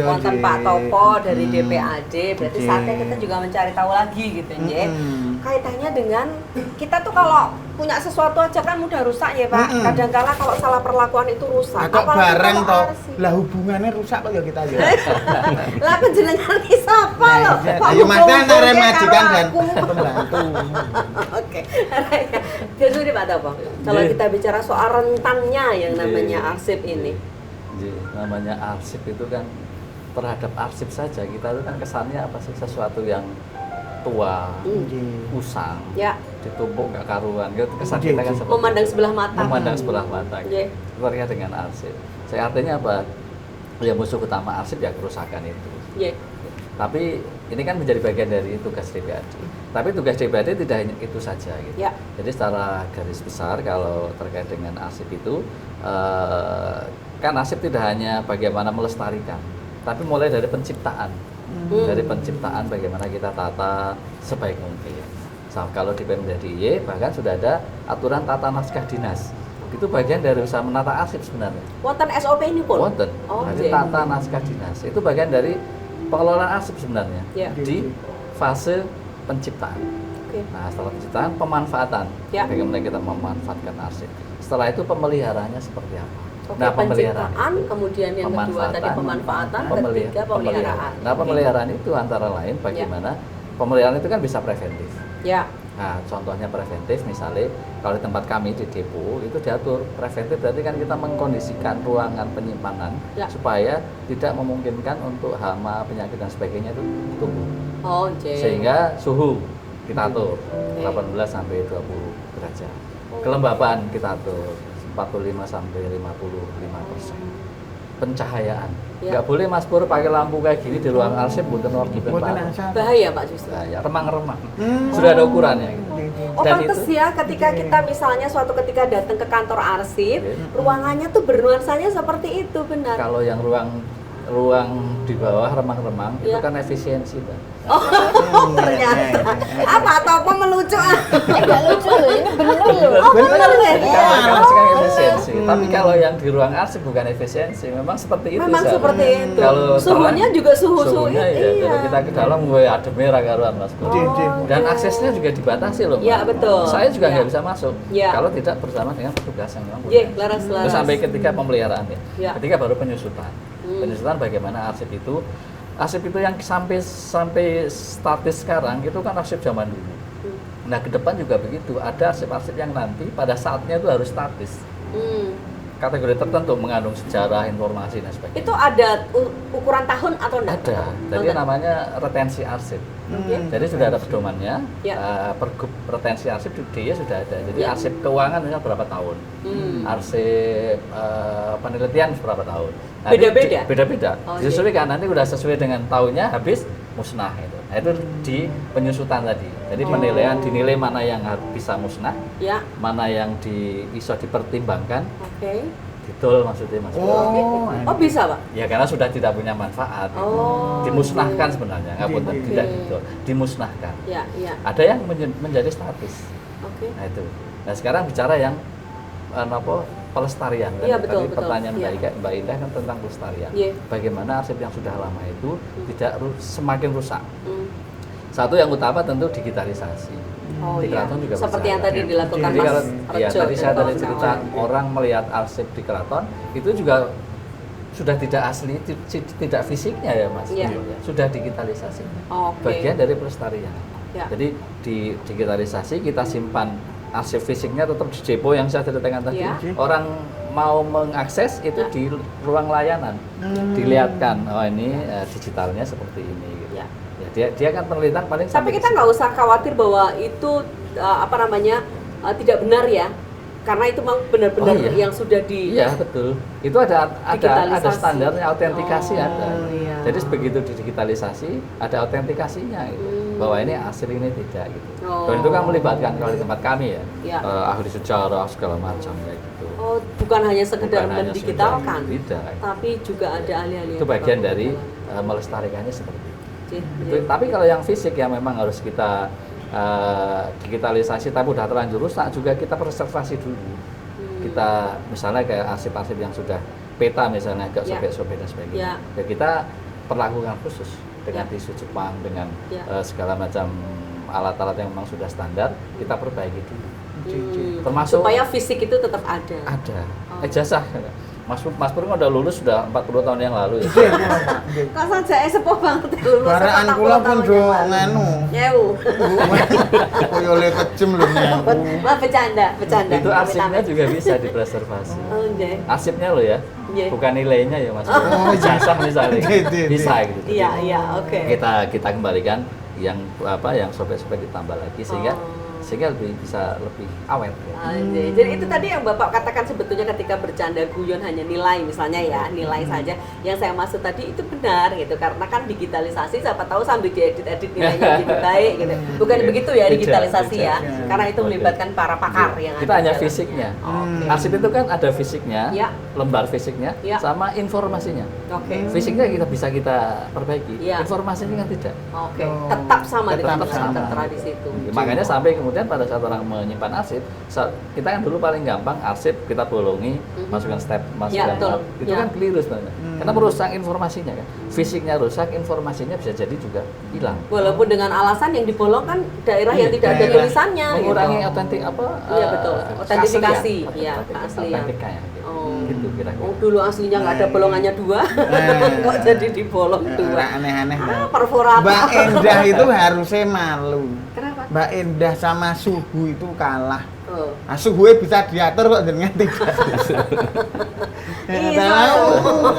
wonten Pak Topo dari DPAD. Berarti saatnya kita juga mencari tahu lagi gitu, Nje. Kaitannya dengan kita tuh kalau punya sesuatu aja kan mudah rusak ya Pak. Kadangkala kalau salah perlakuan itu rusak. Kok bareng kalau toh, arsip. lah hubungannya rusak kok ya kita ya. Lah penjenengan ki sapa lho? Kok Ayo Mas hubung-hubungke antara karo majikan dan aku? pembantu. Oke. Jadi Pak Topo, kalau kita bicara soal rentannya yang namanya arsip ini. Namanya arsip itu kan terhadap arsip saja kita itu kan kesannya apa sih, sesuatu yang tua, usang, Ya, ditumpuk nggak karuan, gitu kesan kita kan seperti memandang itu. sebelah mata. Memandang sebelah mata, Iya. terkait dengan arsip. Saya artinya apa? Ya musuh utama arsip ya kerusakan itu. Iya. Tapi ini kan menjadi bagian dari tugas DPAD. Tapi tugas DPAD tidak hanya itu saja gitu. Ya. Jadi secara garis besar kalau terkait dengan arsip itu kan arsip tidak hanya bagaimana melestarikan, tapi mulai dari penciptaan. Dari penciptaan bagaimana kita tata sebaik mungkin. Kalau di Pemda DIY bahkan sudah ada aturan tata naskah dinas. Itu bagian dari usaha menata arsip sebenarnya. Wonten SOP ini pun. Wonten. Oh, Jadi iya. tata naskah dinas itu bagian dari pengelolaan arsip sebenarnya. Ya. Di fase penciptaan. Oke. Nah, setelah penciptaan, pemanfaatan. Ya. Bagaimana kita memanfaatkan arsip. Setelah itu pemeliharaannya seperti apa? Oke, pemeliharaannya penciptaan, kemudian yang kedua tadi pemanfaatan, ketiga pemeliharaan. Nah, pemeliharaan itu antara lain bagaimana pemeliharaan itu kan bisa preventif. Ya. Nah, contohnya preventif misalnya kalau di tempat kami di depo itu diatur preventif, berarti kan kita mengkondisikan ruangan penyimpanan Ya. supaya tidak memungkinkan untuk hama, penyakit dan sebagainya itu tumbuh. Oh, J. Sehingga suhu kita atur Oke. 18 sampai 20 derajat. Kelembaban kita atur 45 sampai 55%. Pencahayaan. Ya. Nggak boleh Mas Pur pakai lampu kayak gini di ruang arsip bukan Bahaya Pak justru. ya remang-remang. Sudah ada ukurannya gitu. Oh Dan pantes itu- ya ketika kita misalnya suatu ketika datang ke kantor arsip, ruangannya tuh bernuansanya seperti itu benar. Kalau yang ruang di bawah remang-remang itu Ya. kan efisiensi, Pak. Oh ternyata. Apa atau apa melucu ah? Enggak lucu loh, ini bener loh. Oh benar deh. Jadi kalau yang arsip kan efisiensi, tapi kalau yang di ruang arsip bukan efisiensi, memang seperti itu. Memang Sal. seperti itu. Kalau Suhunya terang, juga suhu suhunya ya, iya. kalau kita ke dalam gue adem merah karuan Mas Bro. Dan aksesnya juga dibatasi loh. Mbak. Ya, betul. Saya juga Ya. nggak bisa masuk Ya. kalau tidak bersama dengan petugas yang memang Ye, punya. laras. Terus sampai ketika pemeliharaan ya. Ya. Ketika baru penyusutan. Penyusutan bagaimana arsip itu yang sampai statis sekarang itu kan arsip zaman dulu. Nah, ke depan juga begitu. Ada arsip-arsip yang nanti pada saatnya itu harus statis. Kategori tertentu mengandung sejarah, informasi dan sebagainya. Itu ada ukuran tahun atau enggak? Ada. Jadi namanya retensi arsip. Jadi sudah ada pedomannya. Ya. Pergub retensi arsip di DIY sudah ada. Jadi Ya. arsip keuangan misalnya berapa tahun. Arsip penelitian berapa tahun. Nah, Beda-beda? Beda-beda. Oh, Disesuaikan nanti udah sesuai dengan tahunnya habis musnah itu. Nah, itu di penyusutan tadi. Jadi penilaian dinilai mana yang bisa musnah, Ya. mana yang bisa dipertimbangkan, Oke. didol maksudnya Mas. Oh bisa Pak? Ya karena sudah tidak punya manfaat. Oh. Dimusnahkan sebenarnya, nggak punten, tidak gitu. Dimusnahkan. Ya, ya. Ada yang menjadi statis. Oke. Nah itu. Nah sekarang bicara yang pelestarian. Iya, betul, Tadi betul. pertanyaan Iya. Mbak Indah kan tentang pelestarian. Iya. Bagaimana arsip yang sudah lama itu tidak semakin rusak. Hmm. Satu yang utama tentu digitalisasi. Oh Di iya. keraton juga Seperti yang berjalan. tadi dilakukan Jadi Mas kalau ya Rejo. tadi saya tadi Kawan-kawan. cerita orang melihat arsip di keraton itu juga sudah tidak asli, tidak fisiknya ya Mas. Iya. Sudah digitalisasi. Oke. Bagian dari pelestarian. Ya. Jadi di digitalisasi kita simpan arsip fisiknya tetap di depo yang saya ceritakan tadi. Ya. Orang mau mengakses itu Ya. di ruang layanan, dilihatkan oh ini digitalnya seperti ini. Gitu. Ya. Ya, dia kan penelitian paling Tapi sampai kita nggak usah khawatir bahwa itu tidak benar ya, karena itu memang benar-benar Oh, iya. yang sudah di. Iya betul. Itu ada Digitalisasi. standarnya, autentikasi Oh, ada. iya. Jadi begitu digitalisasi ada autentikasinya gitu. Bahwa ini asli ini tidak gitu. Oh. Dan itu kan melibatkan kalau di tempat kami ya, Ya. ahli sejarah segala macam kayak gitu. Oh, bukan hanya sekedar Bukan hanya mendigitalkan, sekedar, tidak. tapi juga ada ahli-ahli. Itu yang bagian bakal dari mengelola. melestarikannya seperti itu. Iya. Tapi kalau yang fisik yang memang harus kita digitalisasi tapi udah terlanjur rusak juga kita preservasi dulu. Kita misalnya kayak arsip-arsip yang sudah peta misalnya agak Ya. sobek-sobek dan sebagainya. Ya. Ya kita perlakukan khusus dengan Ya. tisu Jepang dengan Ya. segala macam alat-alat yang memang sudah standar kita perbaiki dulu. Termasuk Supaya fisik itu tetap ada. ada Oh. ijazah. Mas Pur kan udah lulus sudah 40 tahun yang lalu ya. Kok saja sepuh banget lulus. Baraan 40 kula pun tahun do yang lalu. nganu. Nyewu. Koyo le kejem lho nyewu. Wah bercanda. Itu arsipnya juga bisa dipreservasi. Oh, nggih. Arsipnya loh ya, Iya. bukan nilainya ya Mas. Oh, iya. Ijazah misalnya Iya. bisa gitu. Iya, iya, oke. Kita kembalikan yang sobek-sobek ditambah lagi sehingga bisa lebih awet. Ya. Jadi itu tadi yang Bapak katakan sebetulnya ketika bercanda guyon hanya nilai misalnya ya, nilai saja. Yang saya maksud tadi itu benar gitu, karena kan digitalisasi siapa tahu sambil diedit-edit nilainya jadi baik gitu. Bukan begitu ya Tidak, digitalisasi ya, tidak. karena itu melibatkan para pakar yang Kita ada hanya di dalam. fisiknya. Oke. Arsip itu kan ada fisiknya, Ya. lembar fisiknya, Ya. sama informasinya. Oke. Fisiknya bisa kita perbaiki, Ya. informasinya kan tidak. Oke, tetap sama Tetap dengan sama. tertera di situ. Makanya sampai kemudian pada saat orang menyimpan arsip, kita kan dulu paling gampang arsip kita bolongi, masukkan step, masukkan betul. itu Ya. kan keliru sebenarnya. Karena merusak informasinya kan. Fisiknya rusak, informasinya bisa jadi juga hilang. Walaupun dengan alasan yang dibolong kan daerah yang tidak ada daerah. tulisannya Mengurangi gitu. otentik Iya, betul. Otentifikasi, keaslian. iya, Otentik- keaslian. otentikanya, gitu. Oh. Gitu kira-kira. Oh, dulu aslinya nggak ada bolongannya 2, kok jadi dibolong 2. Aneh-aneh. Perforator. Mbak Endah itu harusnya malu. Kenapa? Mbak Endah sama Suhu itu kalah. Suhunya bisa diatur kok jenengan tidak. Iya.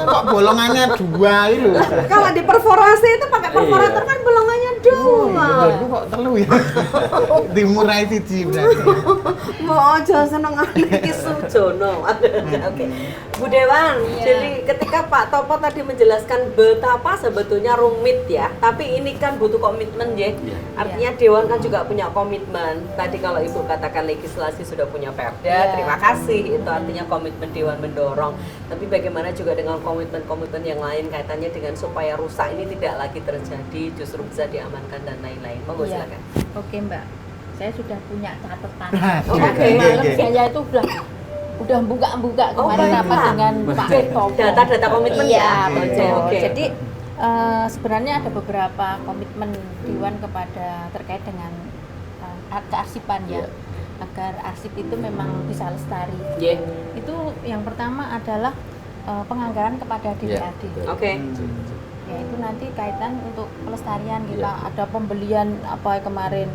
Kok bolongannya 2 itu. Kalau di perforasi itu pakai perforator kan bolongannya 2. Itu kok telu ya. Dimurai siji berarti. Mau aja seneng iki Sujono. Oke. Bu Dewan, jadi ketika Pak Topo tadi menjelaskan betapa sebetulnya rumit ya, tapi ini kan butuh komitmen ya. Artinya Dewan kan juga punya komitmen. Tadi kalau Ibu katakan legislasi sudah punya perda, terima kasih. Itu artinya komitmen Dewan mendorong. Tapi bagaimana juga dengan komitmen-komitmen yang lain kaitannya dengan supaya rusak ini tidak lagi terjadi, justru bisa diamankan dan lain-lain. Monggo silakan. Oke Mbak, saya sudah punya catatan. Oke. Malam saya itu udah buka-buka kemarin rapat dengan Pak Topo. Data-data komitmen ya. Oke. Jadi sebenarnya ada beberapa komitmen Dewan kepada terkait dengan kearsipan ya, agar arsip itu memang bisa lestari. Itu yang pertama adalah penganggaran kepada DPAD. Oke. Yaitu nanti kaitan untuk pelestarian kita ada pembelian apa kemarin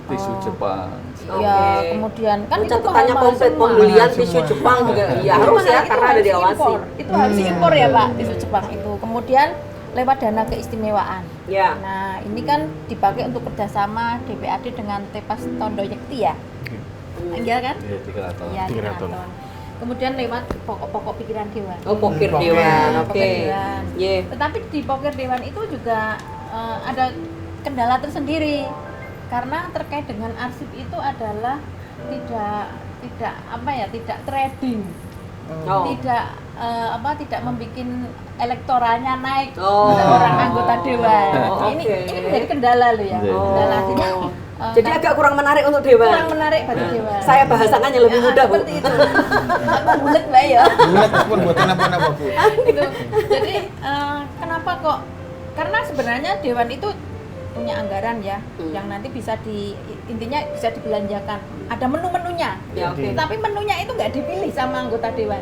tisu Jepang. Ya, kemudian kan itu catatannya komplit pembelian tisu Jepang juga. Ya harus ya karena ada diawasi. Itu harus impor ya Pak, tisu Jepang itu. Kemudian lewat dana keistimewaan. Ya. Nah, ini kan dipakai untuk kerjasama DPAD dengan Tepas Tondo Yekti ya. Iya kan? Iya, di Keraton. Iya, di Keraton. Kemudian lewat pokok-pokok pikiran Dewan. Oh, pokir Dewan. Oke. Tetapi di pokir Dewan itu juga ada kendala tersendiri. Karena terkait dengan arsip itu adalah tidak trading. Tidak membuat elektoralnya naik orang anggota Dewan. Ini menjadi kendala loh ya. Kendala jadi agak kurang menarik untuk Dewan. Kurang menarik bagi Dewan. Saya bahasannya lebih mudah, Bu. Seperti itu. Apa bulet Mbak ya? Bulet pun buatan apa Bu. Jadi kenapa kok? Karena sebenarnya Dewan itu punya anggaran ya, yang nanti intinya bisa dibelanjakan. Ada menu-menunya. Tapi menunya itu nggak dipilih sama anggota Dewan.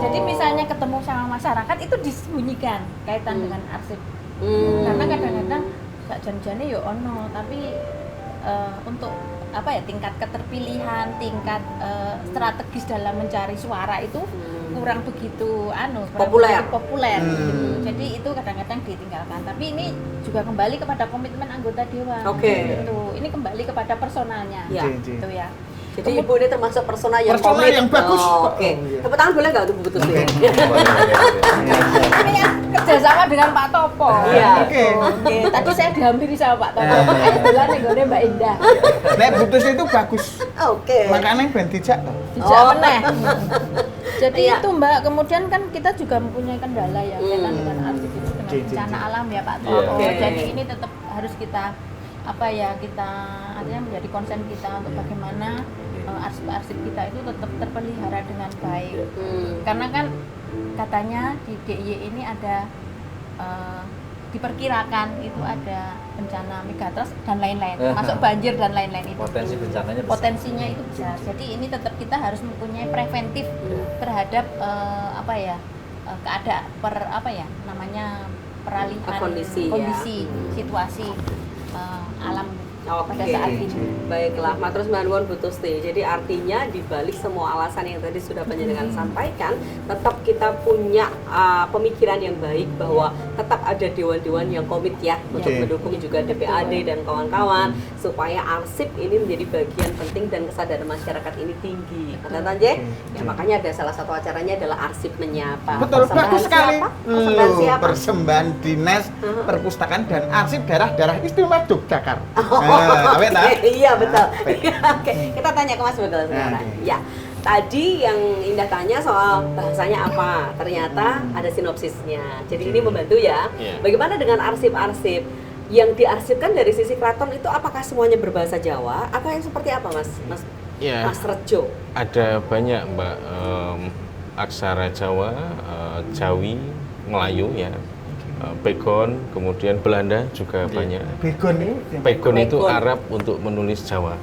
Jadi misalnya ketemu sama masyarakat itu disembunyikan kaitan dengan arsip. Karena kadang-kadang gak janjane ya ono, tapi untuk tingkat keterpilihan, tingkat strategis dalam mencari suara itu kurang begitu populer. Jadi itu kadang-kadang ditinggalkan. Tapi ini juga kembali kepada komitmen anggota Dewan. Gitu. Ini kembali kepada personalnya. Gitu ya. Jadi Ibu ini termasuk personal yang bagus. Oke. Tepuk tangan boleh nggak untuk Bu Tuti? Ini ya kerjasama dengan Pak Topo. Iya. Oke. Tadi saya dihampiri sama Pak Topo. Ayo bulan nih Mbak Indah. Nek putus itu bagus. Oke. Makanya ben dijak toh. Dijak meneh. Jadi itu Mbak, kemudian kan kita juga mempunyai kendala ya kaitan dengan arsip itu dengan bencana alam ya Pak Topo. Jadi ini tetap harus kita artinya menjadi konsen kita untuk bagaimana arsip-arsip kita itu tetap terpelihara dengan baik. Karena kan katanya di DIY ini ada diperkirakan itu ada bencana megatrust dan lain-lain, masuk banjir dan lain-lain itu. Potensi bencananya besar. Potensinya itu besar. Jadi ini tetap kita harus mempunyai preventif terhadap keadaan peralihan kondisi situasi alam pada saat ini. Baiklah, matur nuwun Bu Tusti. Jadi artinya di balik semua alasan yang tadi sudah panjenengan sampaikan, tetap kita punya pemikiran yang baik bahwa tetap ada dewan-dewan yang komit ya untuk mendukung juga DPAD dan kawan-kawan supaya arsip ini menjadi bagian penting dan kesadaran masyarakat ini tinggi. Kata Tanje, ya makanya ada salah satu acaranya adalah arsip menyapa. Betul, bagus sekali. Persembahan siapa? Persembahan Dinas Perpustakaan dan Arsip Daerah Istimewa Yogyakarta. Iya betul. Oke, kita tanya ke Mas Begal sekarang. Ya, tadi yang Indah tanya soal bahasanya apa, ternyata ada sinopsisnya. Jadi ini membantu ya. Bagaimana dengan arsip-arsip yang diarsipkan dari sisi keraton itu? Apakah semuanya berbahasa Jawa atau yang seperti apa, Mas Rejo? Ada banyak Mbak, aksara Jawa, Jawi, Melayu ya. Pegon, kemudian Belanda juga banyak. Pegon itu Arab untuk menulis Jawa.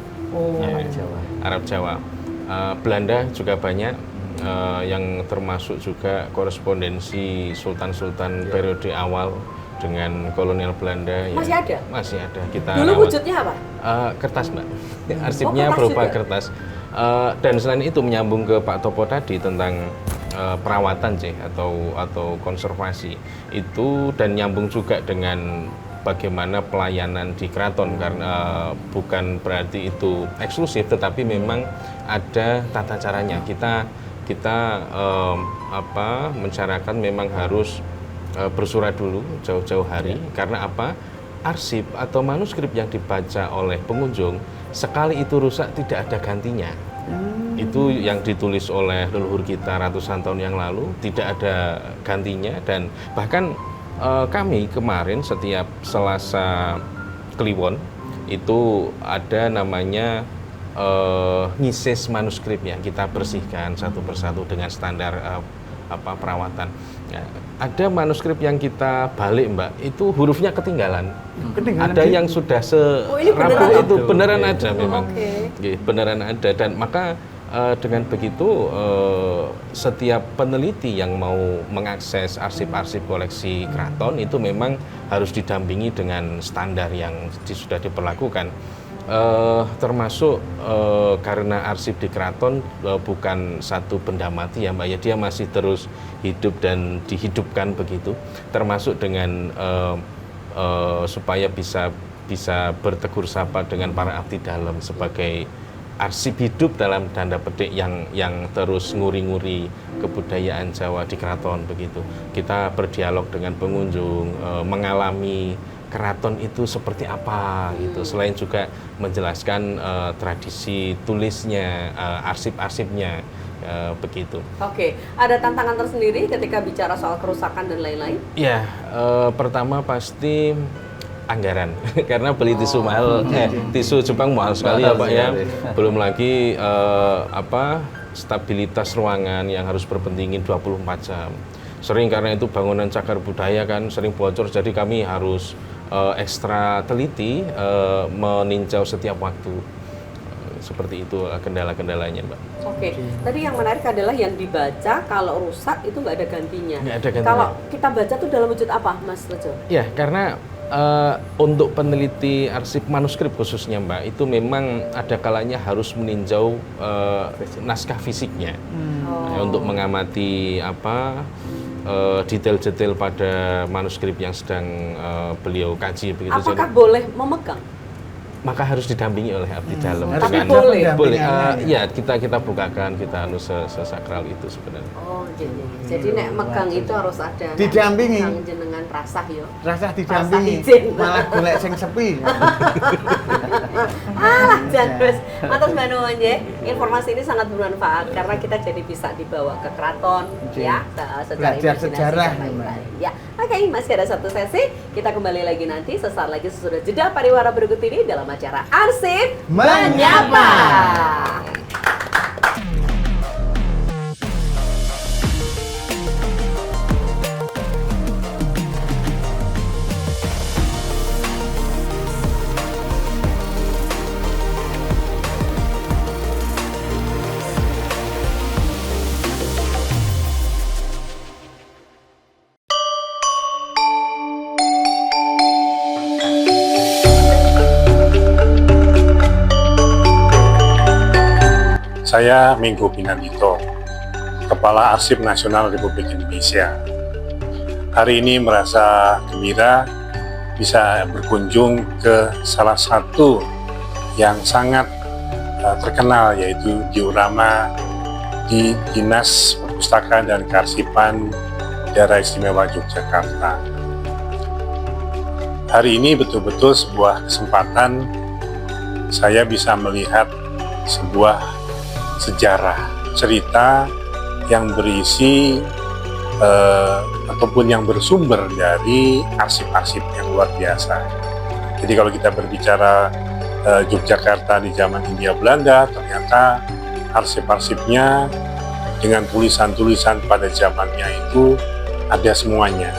Arab Jawa. Belanda juga banyak, yang termasuk juga korespondensi sultan-sultan periode awal dengan kolonial Belanda. Masih ada? Masih ada. Kita Dulu rawat. wujudnya apa? Kertas, Mbak. Arsipnya kertas berupa juga? kertas. Dan selain itu menyambung ke Pak Topo tadi tentang perawatan atau konservasi itu, dan nyambung juga dengan bagaimana pelayanan di keraton, karena bukan berarti itu eksklusif, tetapi memang ada tata caranya. Kita masyarakat memang harus bersurat dulu jauh-jauh hari. Karena apa? Arsip atau manuskrip yang dibaca oleh pengunjung sekali itu rusak tidak ada gantinya. Itu yang ditulis oleh leluhur kita ratusan tahun yang lalu, tidak ada gantinya. Dan bahkan kami kemarin setiap Selasa Kliwon itu ada namanya ngisis manuskrip yang kita bersihkan satu persatu dengan standar perawatan. Ya, ada manuskrip yang kita balik, Mbak, itu hurufnya ketinggalan. Ada yang sudah beneran itu beneran ada memang. Oke. Beneran ada, dan maka dengan begitu setiap peneliti yang mau mengakses arsip-arsip koleksi keraton itu memang harus didampingi dengan standar yang sudah diperlakukan. Termasuk karena arsip di keraton bukan satu benda mati ya, Mbak, ya, dia masih terus hidup dan dihidupkan begitu, termasuk dengan supaya bisa bertegur sapa dengan para abdi dalam sebagai arsip hidup dalam tanda petik yang terus nguri-nguri kebudayaan Jawa di keraton begitu. Kita berdialog dengan pengunjung, mengalami keraton itu seperti apa gitu. Selain juga menjelaskan tradisi tulisnya, arsip-arsipnya begitu. Oke, ada tantangan tersendiri ketika bicara soal kerusakan dan lain-lain? Ya, pertama pasti anggaran karena beli tisu mahal, tisu Jepang mahal sekali ya, Pak ya. Belum lagi stabilitas ruangan yang harus berpendingin 24 jam. Sering karena itu bangunan cagar budaya kan sering bocor, jadi kami harus ekstra teliti meninjau setiap waktu. Seperti itu kendala-kendalanya, Mbak. Oke, tadi yang menarik adalah yang dibaca kalau rusak itu nggak ada gantinya. Nggak ada gantinya. Kalau kita baca tuh dalam wujud apa, Mas Rejo? Ya, karena untuk peneliti arsip manuskrip khususnya, Mbak, itu memang ada kalanya harus meninjau naskah fisiknya untuk mengamati detail-detail pada manuskrip yang sedang beliau kaji begitu. Apakah boleh memegang? Maka harus didampingi oleh abdi dalam. Tapi boleh? Boleh. Ya, kita bukakan, kita sesakral itu sebenarnya. Oh, jadi nek megang itu harus ada didampingi. Megang jenengan rasah yo. Rasah didampingi. Malah golek sing sepi. Jan wis. Matur nuwun nggih. Informasi ini sangat bermanfaat karena kita jadi bisa dibawa ke keraton ya, secara sejarah. Ya. Oke, masih ada satu sesi. Kita kembali lagi nanti sesaat lagi sesudah jeda pariwara berikut ini dalam acara Arsip Menyapa. Saya Minggu Pinanito, Kepala Arsip Nasional Republik Indonesia. Hari ini merasa gembira bisa berkunjung ke salah satu yang sangat terkenal, yaitu diorama di Dinas Perpustakaan dan Kearsipan Daerah Istimewa Yogyakarta. Hari ini betul-betul sebuah kesempatan saya bisa melihat sebuah sejarah, cerita yang berisi ataupun yang bersumber dari arsip-arsip yang luar biasa. Jadi kalau kita berbicara Yogyakarta di zaman Hindia Belanda, ternyata arsip-arsipnya dengan tulisan-tulisan pada zamannya itu ada semuanya.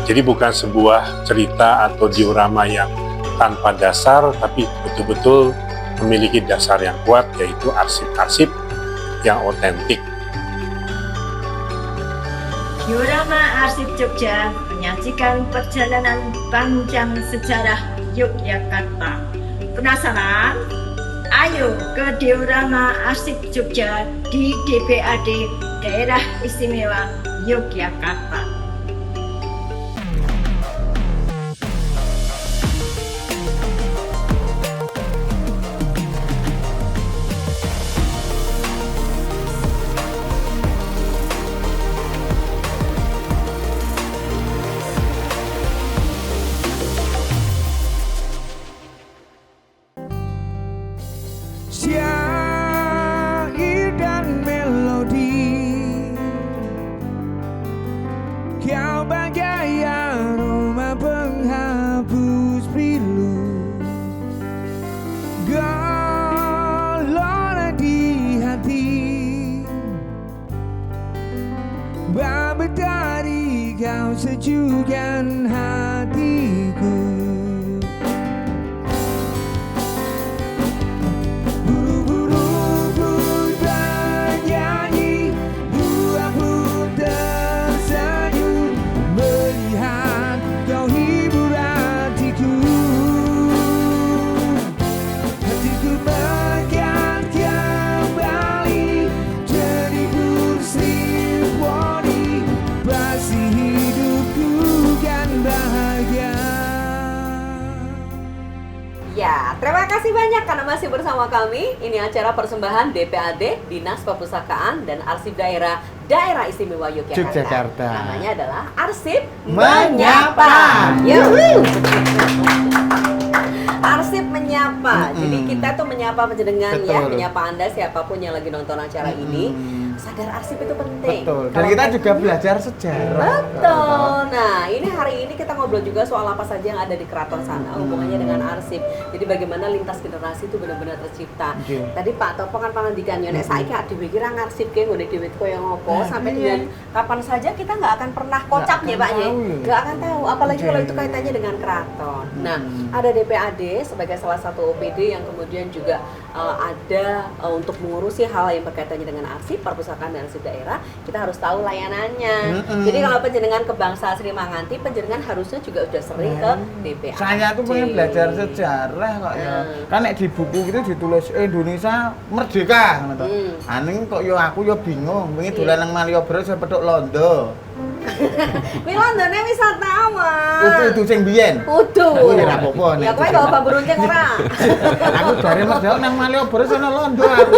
Jadi bukan sebuah cerita atau diorama yang tanpa dasar, tapi betul-betul memiliki dasar yang kuat, yaitu arsip-arsip yang otentik. Diorama Arsip Jogja menyajikan perjalanan panjang sejarah Yogyakarta. Penasaran? Ayo ke diorama arsip Jogja di DPAD Daerah Istimewa Yogyakarta. Syair dan melodi, kau bagai aroma penghapus pilu, gelora di hati, babetari kau sejukkan hatiku. Ya, terima kasih banyak karena masih bersama kami. Ini acara persembahan DPAD, Dinas Perpustakaan dan Arsip Daerah Istimewa Yogyakarta. Namanya adalah Arsip Menyapa. Yuk. Arsip Menyapa. Jadi kita tuh menyapa penjenengan ya, menyapa Anda siapapun yang lagi nonton acara ini. Sadar arsip itu penting. Betul. Dan kita juga belajar sejarah. Betul. Nah, ini hari ini kita ngobrol juga soal apa saja yang ada di keraton sana, hubungannya dengan arsip. Jadi bagaimana lintas generasi itu benar-benar tercipta. Tadi Pak Topo kan pangandikannya, nek saiki dhewe iki ra ngarsipke nggone dhewe koyo ngopo, sampai dengan kapan saja kita nggak akan pernah kocak ya Pak ya. Nggak akan tahu, apalagi kalau itu kaitannya dengan keraton. Nah, ada DPAD sebagai salah satu OPD yang kemudian juga ada untuk mengurusi hal yang berkaitannya dengan arsip, perpustakaan dan arsip daerah. Kita harus tahu layanannya. Jadi kalau penjenengan ke Bangsa Sri Manganti, penjenengan harusnya juga udah sering ke DPAD. Saya tuh pengen belajar sejarah kok ya. Kan nek di buku itu ditulis Indonesia merdeka ngono to. Aning kok yo aku yo bingung, wingi dolan nang Malioboro saya petuk londo. Kuwi londone wisatawan. Itu sing biyen. Udu. Aku ya ora apa-apa. Ya kowe kok bambu runcing ora. Aku jare medhok nang Malioboro sono londo aku.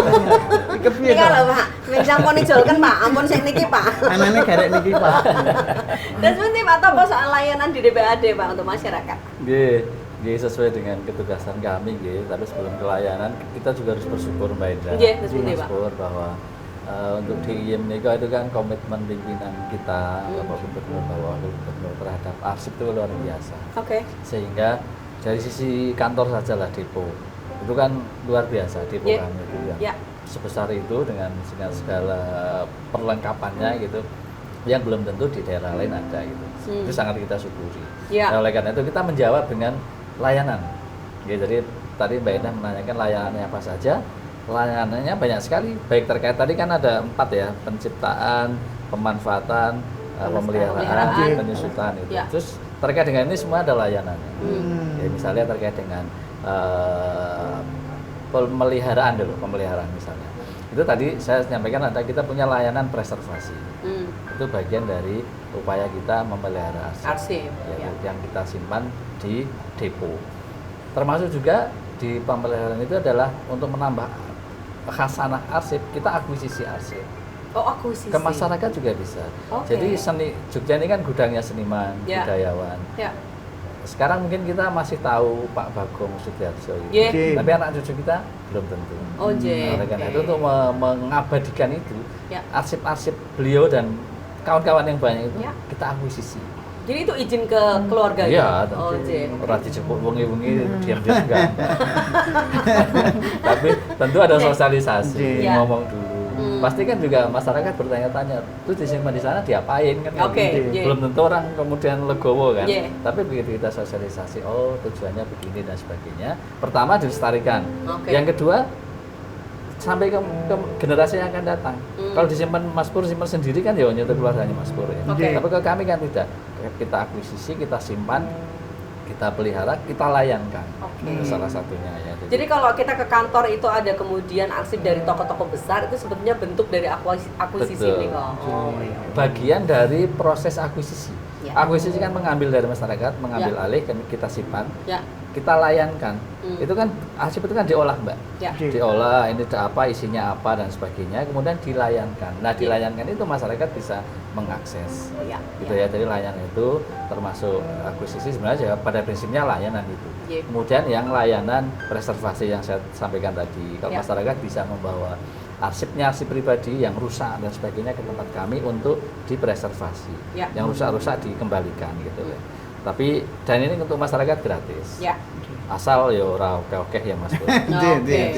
Iki piye to? Iki lho Pak, wis sampun ijolken Pak, ampun sing niki Pak. Anane garek niki Pak. Dan sebenarnya Pak Topo soal layanan di DPAD Pak untuk masyarakat. Nggih, sesuai dengan ketugasan kami nggih, tapi sebelum kelayanan kita juga harus bersyukur Mbak Indra. Nggih, Pak. Bersyukur bahwa untuk DIY itu kan komitmen pimpinan kita, Bapak Gubernur, Bapak Wakil Gubernur terhadap arsip itu luar biasa. Sehingga dari sisi kantor sajalah depo itu kan luar biasa depo kami itu yang sebesar itu dengan segala perlengkapannya gitu, yang belum tentu di daerah lain ada gitu. Itu sangat kita syukuri. Nah, oleh karena itu kita menjawab dengan layanan. Jadi tadi Mbak Indah menanyakan layanannya apa saja. Layanannya banyak sekali, baik terkait tadi kan ada 4 ya, penciptaan, pemanfaatan, pemeliharaan, penyusutan itu. Terus terkait dengan ini semua ada layanannya. Ya, misalnya terkait dengan pemeliharaan misalnya. Itu tadi saya sampaikan kita punya layanan preservasi. Itu bagian dari upaya kita memelihara arsip yang kita simpan di depo. Termasuk juga di pemeliharaan itu adalah untuk menambah khasanah arsip, kita akuisisi arsip. Akuisisi. Ke masyarakat juga bisa. Jadi seni Jogja ini kan gudangnya seniman, budayawan. Sekarang mungkin kita masih tahu Pak Bagong Sudiarso, tapi anak cucu kita belum tentu. Oleh karena itu untuk mengabadikan itu, arsip-arsip beliau dan kawan-kawan yang banyak itu kita akuisisi. Jadi itu izin ke keluarga ya? Iya, tentu. Ora dijemput wengi-wengi diam-diam enggak. Tapi tentu ada sosialisasi, ngomong dulu. Pasti kan juga masyarakat bertanya-tanya, itu disimpan di sana diapain kan? Belum tentu orang kemudian legowo kan. Tapi begitu kita sosialisasi, tujuannya begini dan sebagainya. Pertama dilestarikan. Yang kedua, sampai ke generasi yang akan datang. Kalau disimpan Mas Pur simpan sendiri kan ya hanya untuk keluarganya Mas Pur ya. Tapi ke kami kan tidak. Kita akuisisi, kita simpan, kita pelihara, kita layankan. Itu salah satunya ya. Jadi kalau kita ke kantor itu ada kemudian arsip dari toko-toko besar, itu sebetulnya bentuk dari akuisisi ini kok. Bagian dari proses akuisisi. Ya. Akuisisi kan mengambil dari masyarakat, mengambil alih, kita simpan, kita layankan. Itu kan arsip itu kan diolah, Mbak. Diolah, ini apa, isinya apa dan sebagainya, kemudian dilayankan. Nah, dilayankan itu masyarakat bisa mengakses. Gitu ya. Jadi layanan itu termasuk akuisisi sebenarnya pada prinsipnya layanan itu. Kemudian yang layanan preservasi yang saya sampaikan tadi, kalau masyarakat bisa membawa arsipnya, arsip pribadi yang rusak dan sebagainya ke tempat kami untuk dipreservasi. Yang rusak-rusak dikembalikan gitu ya. Tapi dan ini untuk masyarakat gratis. Asal yo ora oke-oke ya Mas Bro.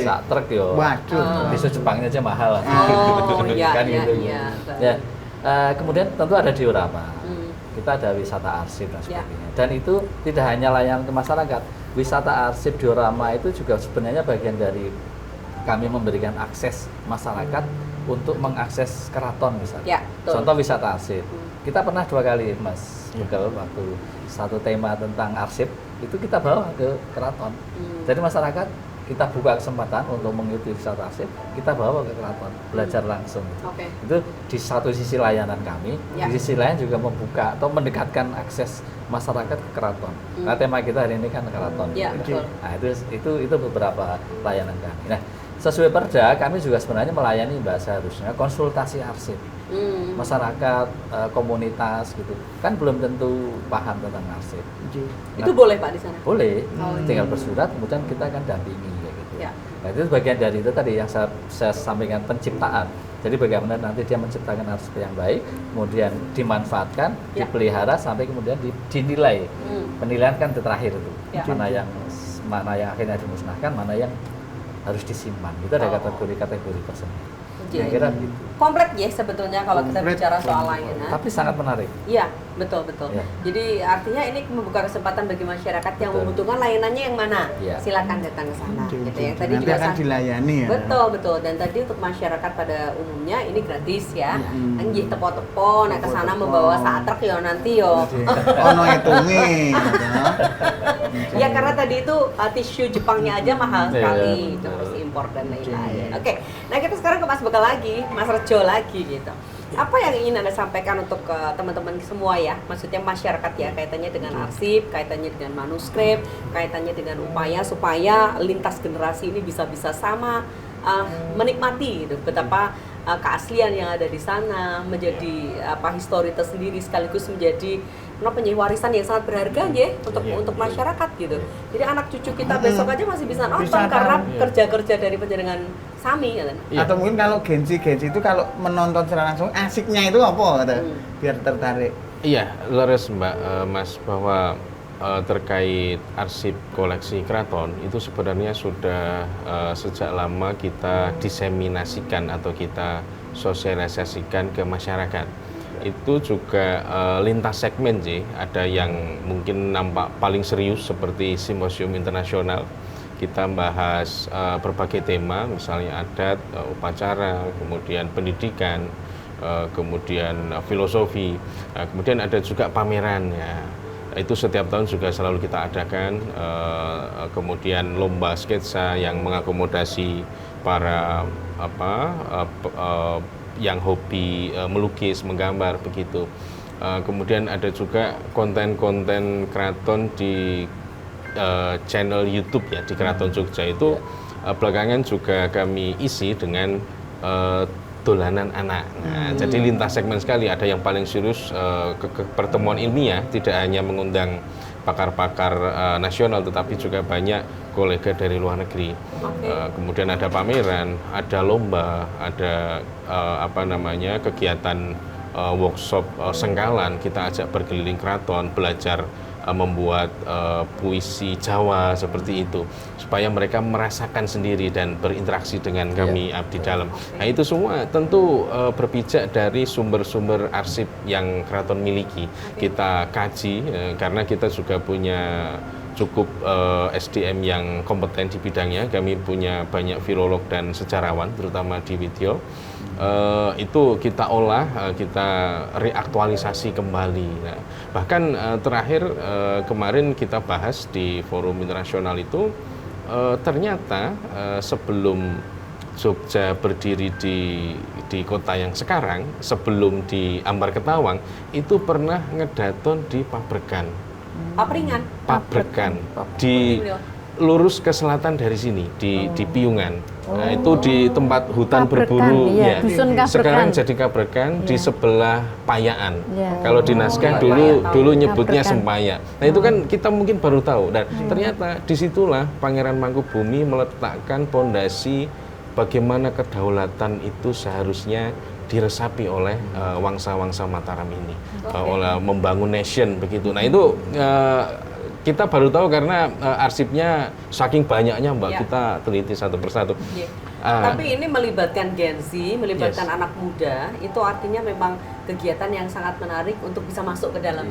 Sak truk yo. Bisa Jepangnya aja mahal. Kan gitu. Ya. Kemudian tentu ada diorama. Kita ada wisata arsip dan sebagainya. Dan itu tidak hanya layanan ke masyarakat. Wisata arsip diorama itu juga sebenarnya bagian dari kami memberikan akses masyarakat untuk mengakses keraton misalnya. Contoh wisata arsip. Kita pernah 2 kali Mas Bugel waktu satu tema tentang arsip itu kita bawa ke keraton. Jadi masyarakat kita buka kesempatan untuk mengikuti wisata arsip, kita bawa ke keraton, belajar langsung. Itu di satu sisi layanan kami, di sisi lain juga membuka atau mendekatkan akses masyarakat ke keraton. Nah, tema kita hari ini kan keraton. Nah, itu beberapa layanan kami. Nah, sesuai perda kami juga sebenarnya melayani Mbak seharusnya konsultasi arsip. Masyarakat, komunitas gitu kan belum tentu paham tentang arsip. Itu boleh Pak di sana? Boleh, tinggal bersurat kemudian kita akan dampingi kayak gitu. Nah, itu bagian dari itu tadi yang saya sampaikan, penciptaan. Jadi bagaimana nanti dia menciptakan arsip yang baik, kemudian dimanfaatkan, dipelihara sampai kemudian dinilai. Penilaian kan terakhir itu. Mana yang akhirnya dimusnahkan, mana yang harus disimpan. Itu ada kategori-kategori tersebut. Kira-kira gitu. Komplek ya sebetulnya kalau kita bicara soal layanan. Tapi sangat menarik. Iya, betul. Jadi artinya ini membuka kesempatan bagi masyarakat yang membutuhkan layanannya yang mana. Silakan datang ke sana. Gitu ya. Tadi juga akan dilayani ya. Betul. Dan tadi untuk masyarakat pada umumnya ini gratis ya. Nggih tepo-tepo nek ke sana membawa satrek ya nanti yo. Ono hitunge. Ya karena tadi itu tisu Jepangnya aja mahal sekali. Itu harus impor dan lain-lain. Oke. Nah, kita sekarang ke Mas Bekal lagi, Mas Rejo lagi gitu. Apa yang ingin Anda sampaikan untuk teman-teman semua ya, maksudnya masyarakat ya, kaitannya dengan arsip, kaitannya dengan manuskrip, kaitannya dengan upaya supaya lintas generasi ini bisa sama menikmati gitu, betapa keaslian yang ada di sana menjadi histori tersendiri sekaligus menjadi penyanyi warisan yang sangat berharga ya untuk masyarakat gitu. Jadi anak cucu kita besok aja masih bisa nonton karena kerja-kerja dari penjaringan Sami kan. Atau mungkin kalau Gensi itu kalau menonton secara langsung asiknya itu apa kata biar tertarik. Iya, leres Mbak Mas bahwa terkait arsip koleksi keraton itu sebenarnya sudah sejak lama kita diseminasikan atau kita sosialisasikan ke masyarakat. Itu juga lintas segmen sih, ada yang mungkin nampak paling serius seperti simposium internasional. Kita bahas berbagai tema, misalnya adat, upacara, kemudian pendidikan, kemudian filosofi, kemudian ada juga pameran ya. Itu setiap tahun juga selalu kita adakan, kemudian lomba sketsa yang mengakomodasi para yang hobi melukis, menggambar begitu. Kemudian ada juga konten-konten keraton di channel YouTube ya di Keraton Jogja itu belakangan juga kami isi dengan dolanan anak. Nah, jadi lintas segmen sekali, ada yang paling serius ke pertemuan ilmiah, tidak hanya mengundang pakar-pakar nasional tetapi juga banyak kolega dari luar negeri. Kemudian ada pameran, ada lomba, ada kegiatan workshop sengkalan, kita ajak berkeliling keraton, belajar membuat puisi Jawa seperti itu supaya mereka merasakan sendiri dan berinteraksi dengan kami abdi dalam. Nah, itu semua tentu berpijak dari sumber-sumber arsip yang keraton miliki. Kita kaji karena kita juga punya cukup SDM yang kompeten di bidangnya. Kami punya banyak filolog dan sejarawan, terutama di Widyo. Itu kita olah, kita reaktualisasi kembali. Nah, bahkan terakhir kemarin kita bahas di forum internasional itu, ternyata sebelum Jogja berdiri di kota yang sekarang, sebelum di Ambar Ketawang, itu pernah ngedaton di Pabrekan. Pabrekan. Di lurus ke selatan dari sini, di Piungan. Nah, itu di tempat hutan berburu. Iya, Dusun Kabrekan. Sekarang jadi Kabrekan di sebelah Payaan. Iya. Kalau di naskah dulu nyebutnya Sempaya. Nah, itu kan kita mungkin baru tahu. Dan ternyata disitulah Pangeran Mangkubumi meletakkan pondasi bagaimana kedaulatan itu seharusnya diresapi oleh wangsa-wangsa Mataram ini, oleh membangun nation begitu. Nah, itu kita baru tahu karena arsipnya saking banyaknya, Mbak, kita teliti satu persatu. Tapi ini melibatkan Gen Z, melibatkan anak muda, itu artinya memang kegiatan yang sangat menarik untuk bisa masuk ke dalam.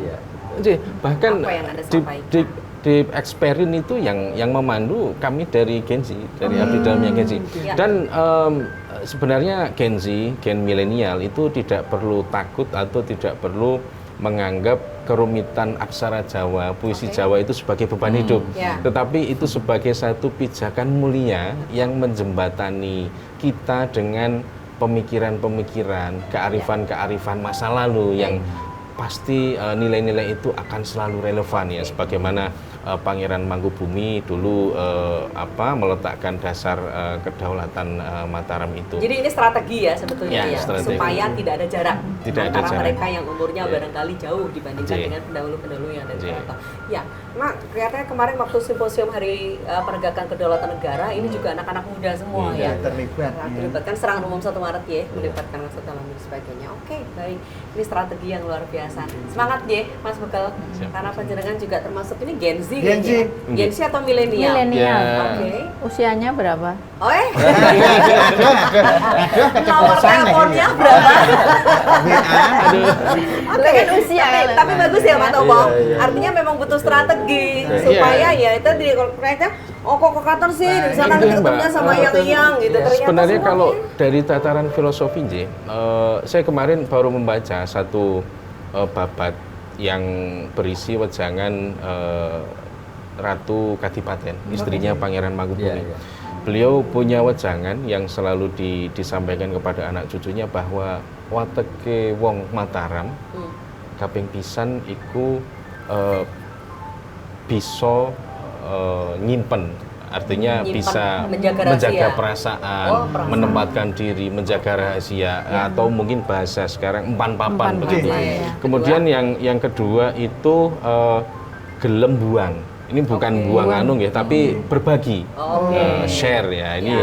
Bahkan apa yang Anda sampaikan? di Experin itu yang memandu kami dari Gen Z, dari abdi dalamnya Gen Z. Dan sebenarnya Gen Z, gen milenial itu tidak perlu takut atau tidak perlu menganggap kerumitan aksara Jawa, puisi Jawa itu sebagai beban hidup. Tetapi itu sebagai satu pijakan mulia yang menjembatani kita dengan pemikiran-pemikiran, kearifan-kearifan masa lalu yang pasti nilai-nilai itu akan selalu relevan ya, sebagaimana Pangeran Mangkubumi dulu meletakkan dasar kedaulatan Mataram itu. Jadi ini strategi ya sebetulnya supaya tidak ada jarak antara mereka yang umurnya barangkali jauh dibandingkan dengan pendahulu-pendahulu yang ada di kota. Ya, nah kelihatannya kemarin waktu simposium Hari Penegakan Kedaulatan Negara ini juga anak-anak muda semua ya terlibatkan serangan umum 1 Maret ya, melibatkan Maksud Dalam dan sebagainya. Oke, baik. Ini strategi yang luar biasa. Semangat ya, Mas Bekel. Karena panjenengan juga termasuk ini Gen Z. Gen Z atau milenial? Milenial. Usianya berapa? Nomor teleponnya berapa? Kan usia. Tapi bagus ya Pak Tomo. Artinya memang butuh strategi supaya ya itu di mereka kok ke kantor sih di sana ketemunya sama yang gitu. Sebenarnya kalau dari tataran filosofi saya kemarin baru membaca satu babat yang berisi wejangan Ratu Kadipaten, istrinya Pangeran Mangkubumi. Beliau punya wejangan yang selalu disampaikan kepada anak cucunya bahwa wateke wong Mataram kaping pisan iku bisa nyimpen, artinya bisa menjaga perasaan, menempatkan diri, menjaga rahasia, atau mungkin bahasa sekarang empan papan begitu. Kemudian yang kedua itu gelem buang. Ini bukan buang anu ya, tapi berbagi, share ya. Ini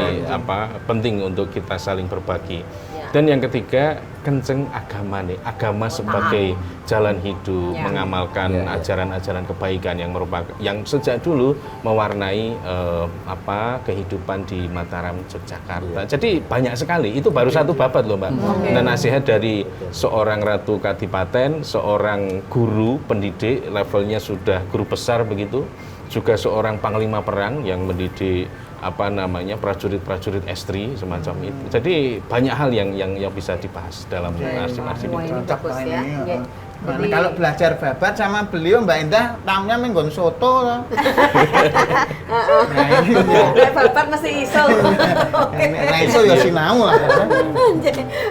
penting untuk kita saling berbagi. Dan yang ketiga, kenceng agama sebagai jalan hidup, mengamalkan ajaran-ajaran kebaikan yang sejak dulu mewarnai kehidupan di Mataram, Yogyakarta. Jadi banyak sekali. Itu baru satu babat loh, Mbak. Dan nasihat dari seorang Ratu Kadipaten, seorang guru pendidik, levelnya sudah guru besar begitu, juga seorang panglima perang yang mendidik prajurit-prajurit estri semacam itu. Jadi banyak hal yang bisa dibahas dalam arsip-arsip itu. Jadi, kalau belajar babat sama beliau Mbak Indah, tamunya menggon soto loh. Babat masih iso. Nah iso ya sinau lah.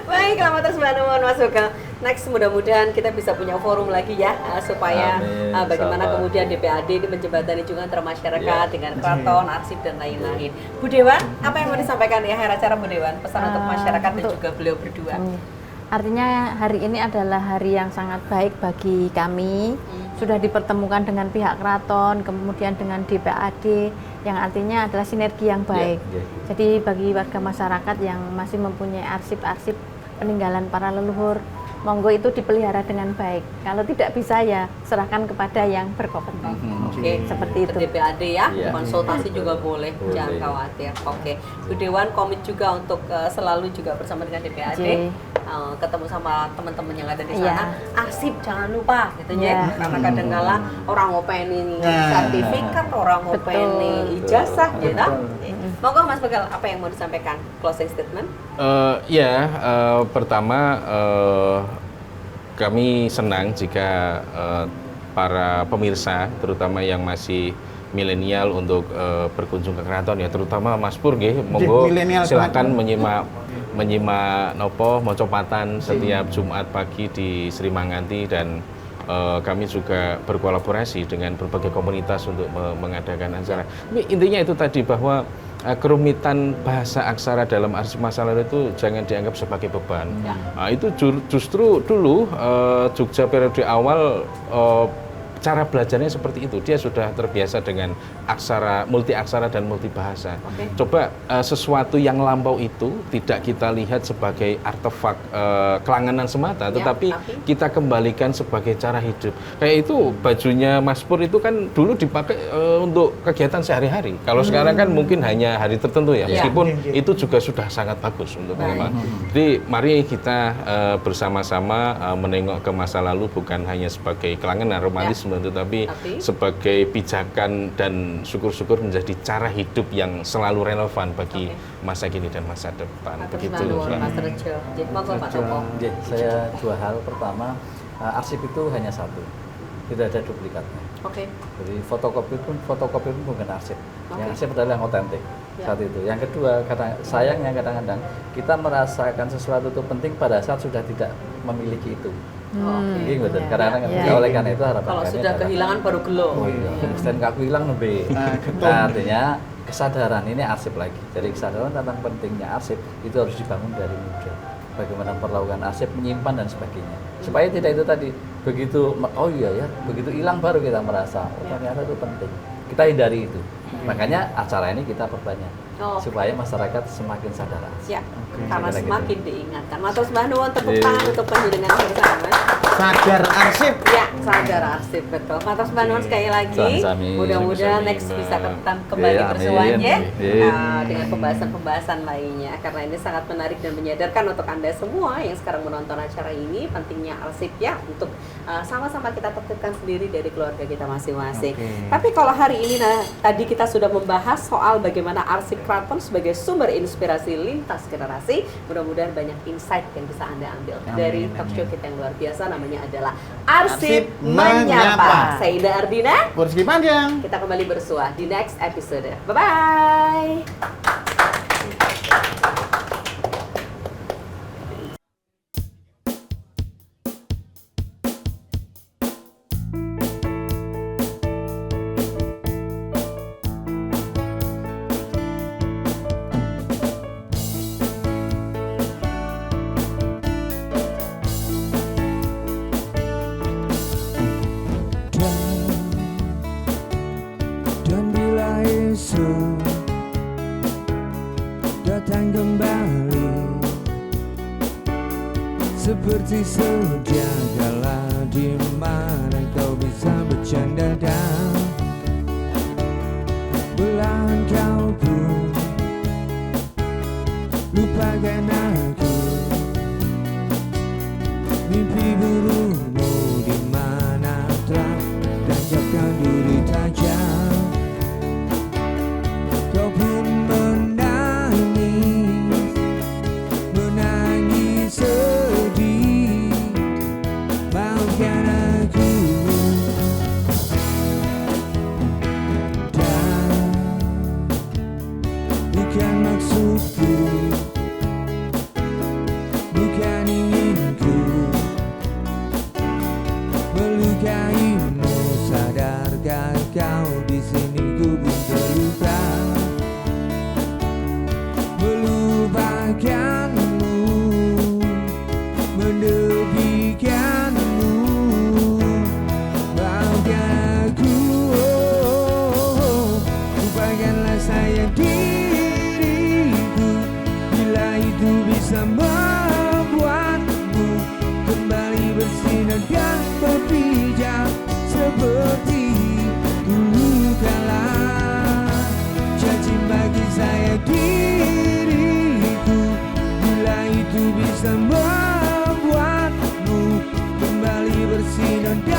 Baik, selamat terus Mbak Nuwun Mas Bekel. Next mudah-mudahan kita bisa punya forum lagi ya supaya bagaimana kemudian DPAD ini menjembatani juga antara masyarakat dengan keraton, arsip dan lain-lain. Bu Dewan, apa yang mau disampaikan di akhir acara Bu Dewan? Pesan untuk masyarakat dan juga beliau berdua. Artinya hari ini adalah hari yang sangat baik bagi kami. Sudah dipertemukan dengan pihak keraton, kemudian dengan DPAD, yang artinya adalah sinergi yang baik. Jadi bagi warga masyarakat yang masih mempunyai arsip-arsip peninggalan para leluhur, monggo itu dipelihara dengan baik. Kalau tidak bisa ya serahkan kepada yang berkompeten. Oke, seperti itu. DPAD ya, konsultasi juga boleh, jangan khawatir. Oke, Bu Dewan komit juga untuk selalu juga bersama dengan DPAD. ketemu sama teman-teman yang ada di Iya. sana, arsip jangan lupa gitu Iya. ya. Karena kadang-kala orang ngopeni sertifikat, orang ngopeni Betul. ijazah gitu. Betul. Monggo Mas Begal, apa yang mau disampaikan? Closing statement? Pertama kami senang jika para pemirsa, terutama yang masih milenial untuk berkunjung ke keraton ya, terutama Mas Pur nggih, monggo milenial silakan menyimak nopo mocopatan setiap Jumat pagi di Sri Manganti, dan kami juga berkolaborasi dengan berbagai komunitas untuk mengadakan acara. Ini intinya itu tadi, bahwa kerumitan bahasa aksara dalam arsip masa lalu itu jangan dianggap sebagai beban. Nah, itu justru dulu Jogja periode awal cara belajarnya seperti itu. Dia sudah terbiasa dengan multi aksara dan multi bahasa. Coba sesuatu yang lampau itu tidak kita lihat sebagai artefak kelangenan semata, tetapi kita kembalikan sebagai cara hidup. Kayak itu bajunya Mas Pur itu kan dulu dipakai untuk kegiatan sehari-hari. Kalau sekarang kan mungkin hanya hari tertentu ya, meskipun itu juga sudah sangat bagus untuk memang. Jadi mari kita bersama-sama menengok ke masa lalu bukan hanya sebagai kelangenan romantisme, tetapi sebagai pijakan, dan syukur-syukur menjadi cara hidup yang selalu relevan bagi masa kini dan masa depan. Begitu. Mas Rejo. Monggo Pak Topo. Saya dua hal. Pertama, arsip itu hanya satu, tidak ada duplikatnya. Jadi fotokopi pun bukan arsip. Yang arsip adalah yang otentik saat itu. Yang kedua, sayangnya kadang-kadang kita merasakan sesuatu itu penting pada saat sudah tidak memiliki itu. Betul. Kadang-kadang oleh karena itu harapan kalau kami sudah kehilangan baru gelo. Dan aku hilang nembe. Nah, artinya kesadaran ini arsip lagi. Jadi kesadaran tentang pentingnya arsip itu harus dibangun dari muda. Bagaimana perlakuan arsip, menyimpan dan sebagainya. Supaya tidak itu tadi, begitu begitu hilang baru kita merasa ternyata itu penting. Kita hindari itu. Makanya acara ini kita perbanyak. Supaya masyarakat semakin sadar. Ya, karena semakin diingatkan. Matur sembah nuwun, tepuk tangan untuk panjenengan bersama. Sadar arsip. Ya, sadar arsip, betul. Matur sembah nuwun sekali lagi. Mudah-mudahan next bisa kembali bersua ya, dengan pembahasan-pembahasan lainnya. Karena ini sangat menarik dan menyadarkan untuk Anda semua yang sekarang menonton acara ini pentingnya arsip ya, untuk sama-sama kita tertibkan sendiri dari keluarga kita masing-masing. Tapi kalau hari ini tadi kita sudah membahas soal bagaimana arsip keraton sebagai sumber inspirasi lintas generasi. Mudah-mudahan banyak insight yang bisa Anda ambil dari talk show kita yang luar biasa, namanya adalah Arsip Menyapa. Saya Ida Ardina, Rizky Panjang. kita kembali bersua di next episode. Bye-bye. Dan bila esok datang kembali seperti sedia kala, di mana kau bisa bercanda dan belahan kau pun lupakan aku. Mimpi burukmu di mana telah tancapkan duri tajam. Kau pun menangis sedih. Maafkan aku. Dan bukan maksudku, bukan inginku melukaimu. Sadarkah kau di sini ku pun terluka, melupakanmu, mendepikanmu. Maafkan aku, lupakanlah sayang diriku, bila itu bisa membuatmu kembali bersinar dan berpijak seperti dulu kala. Caci bagi saya diriku, bila itu bisa bersih dan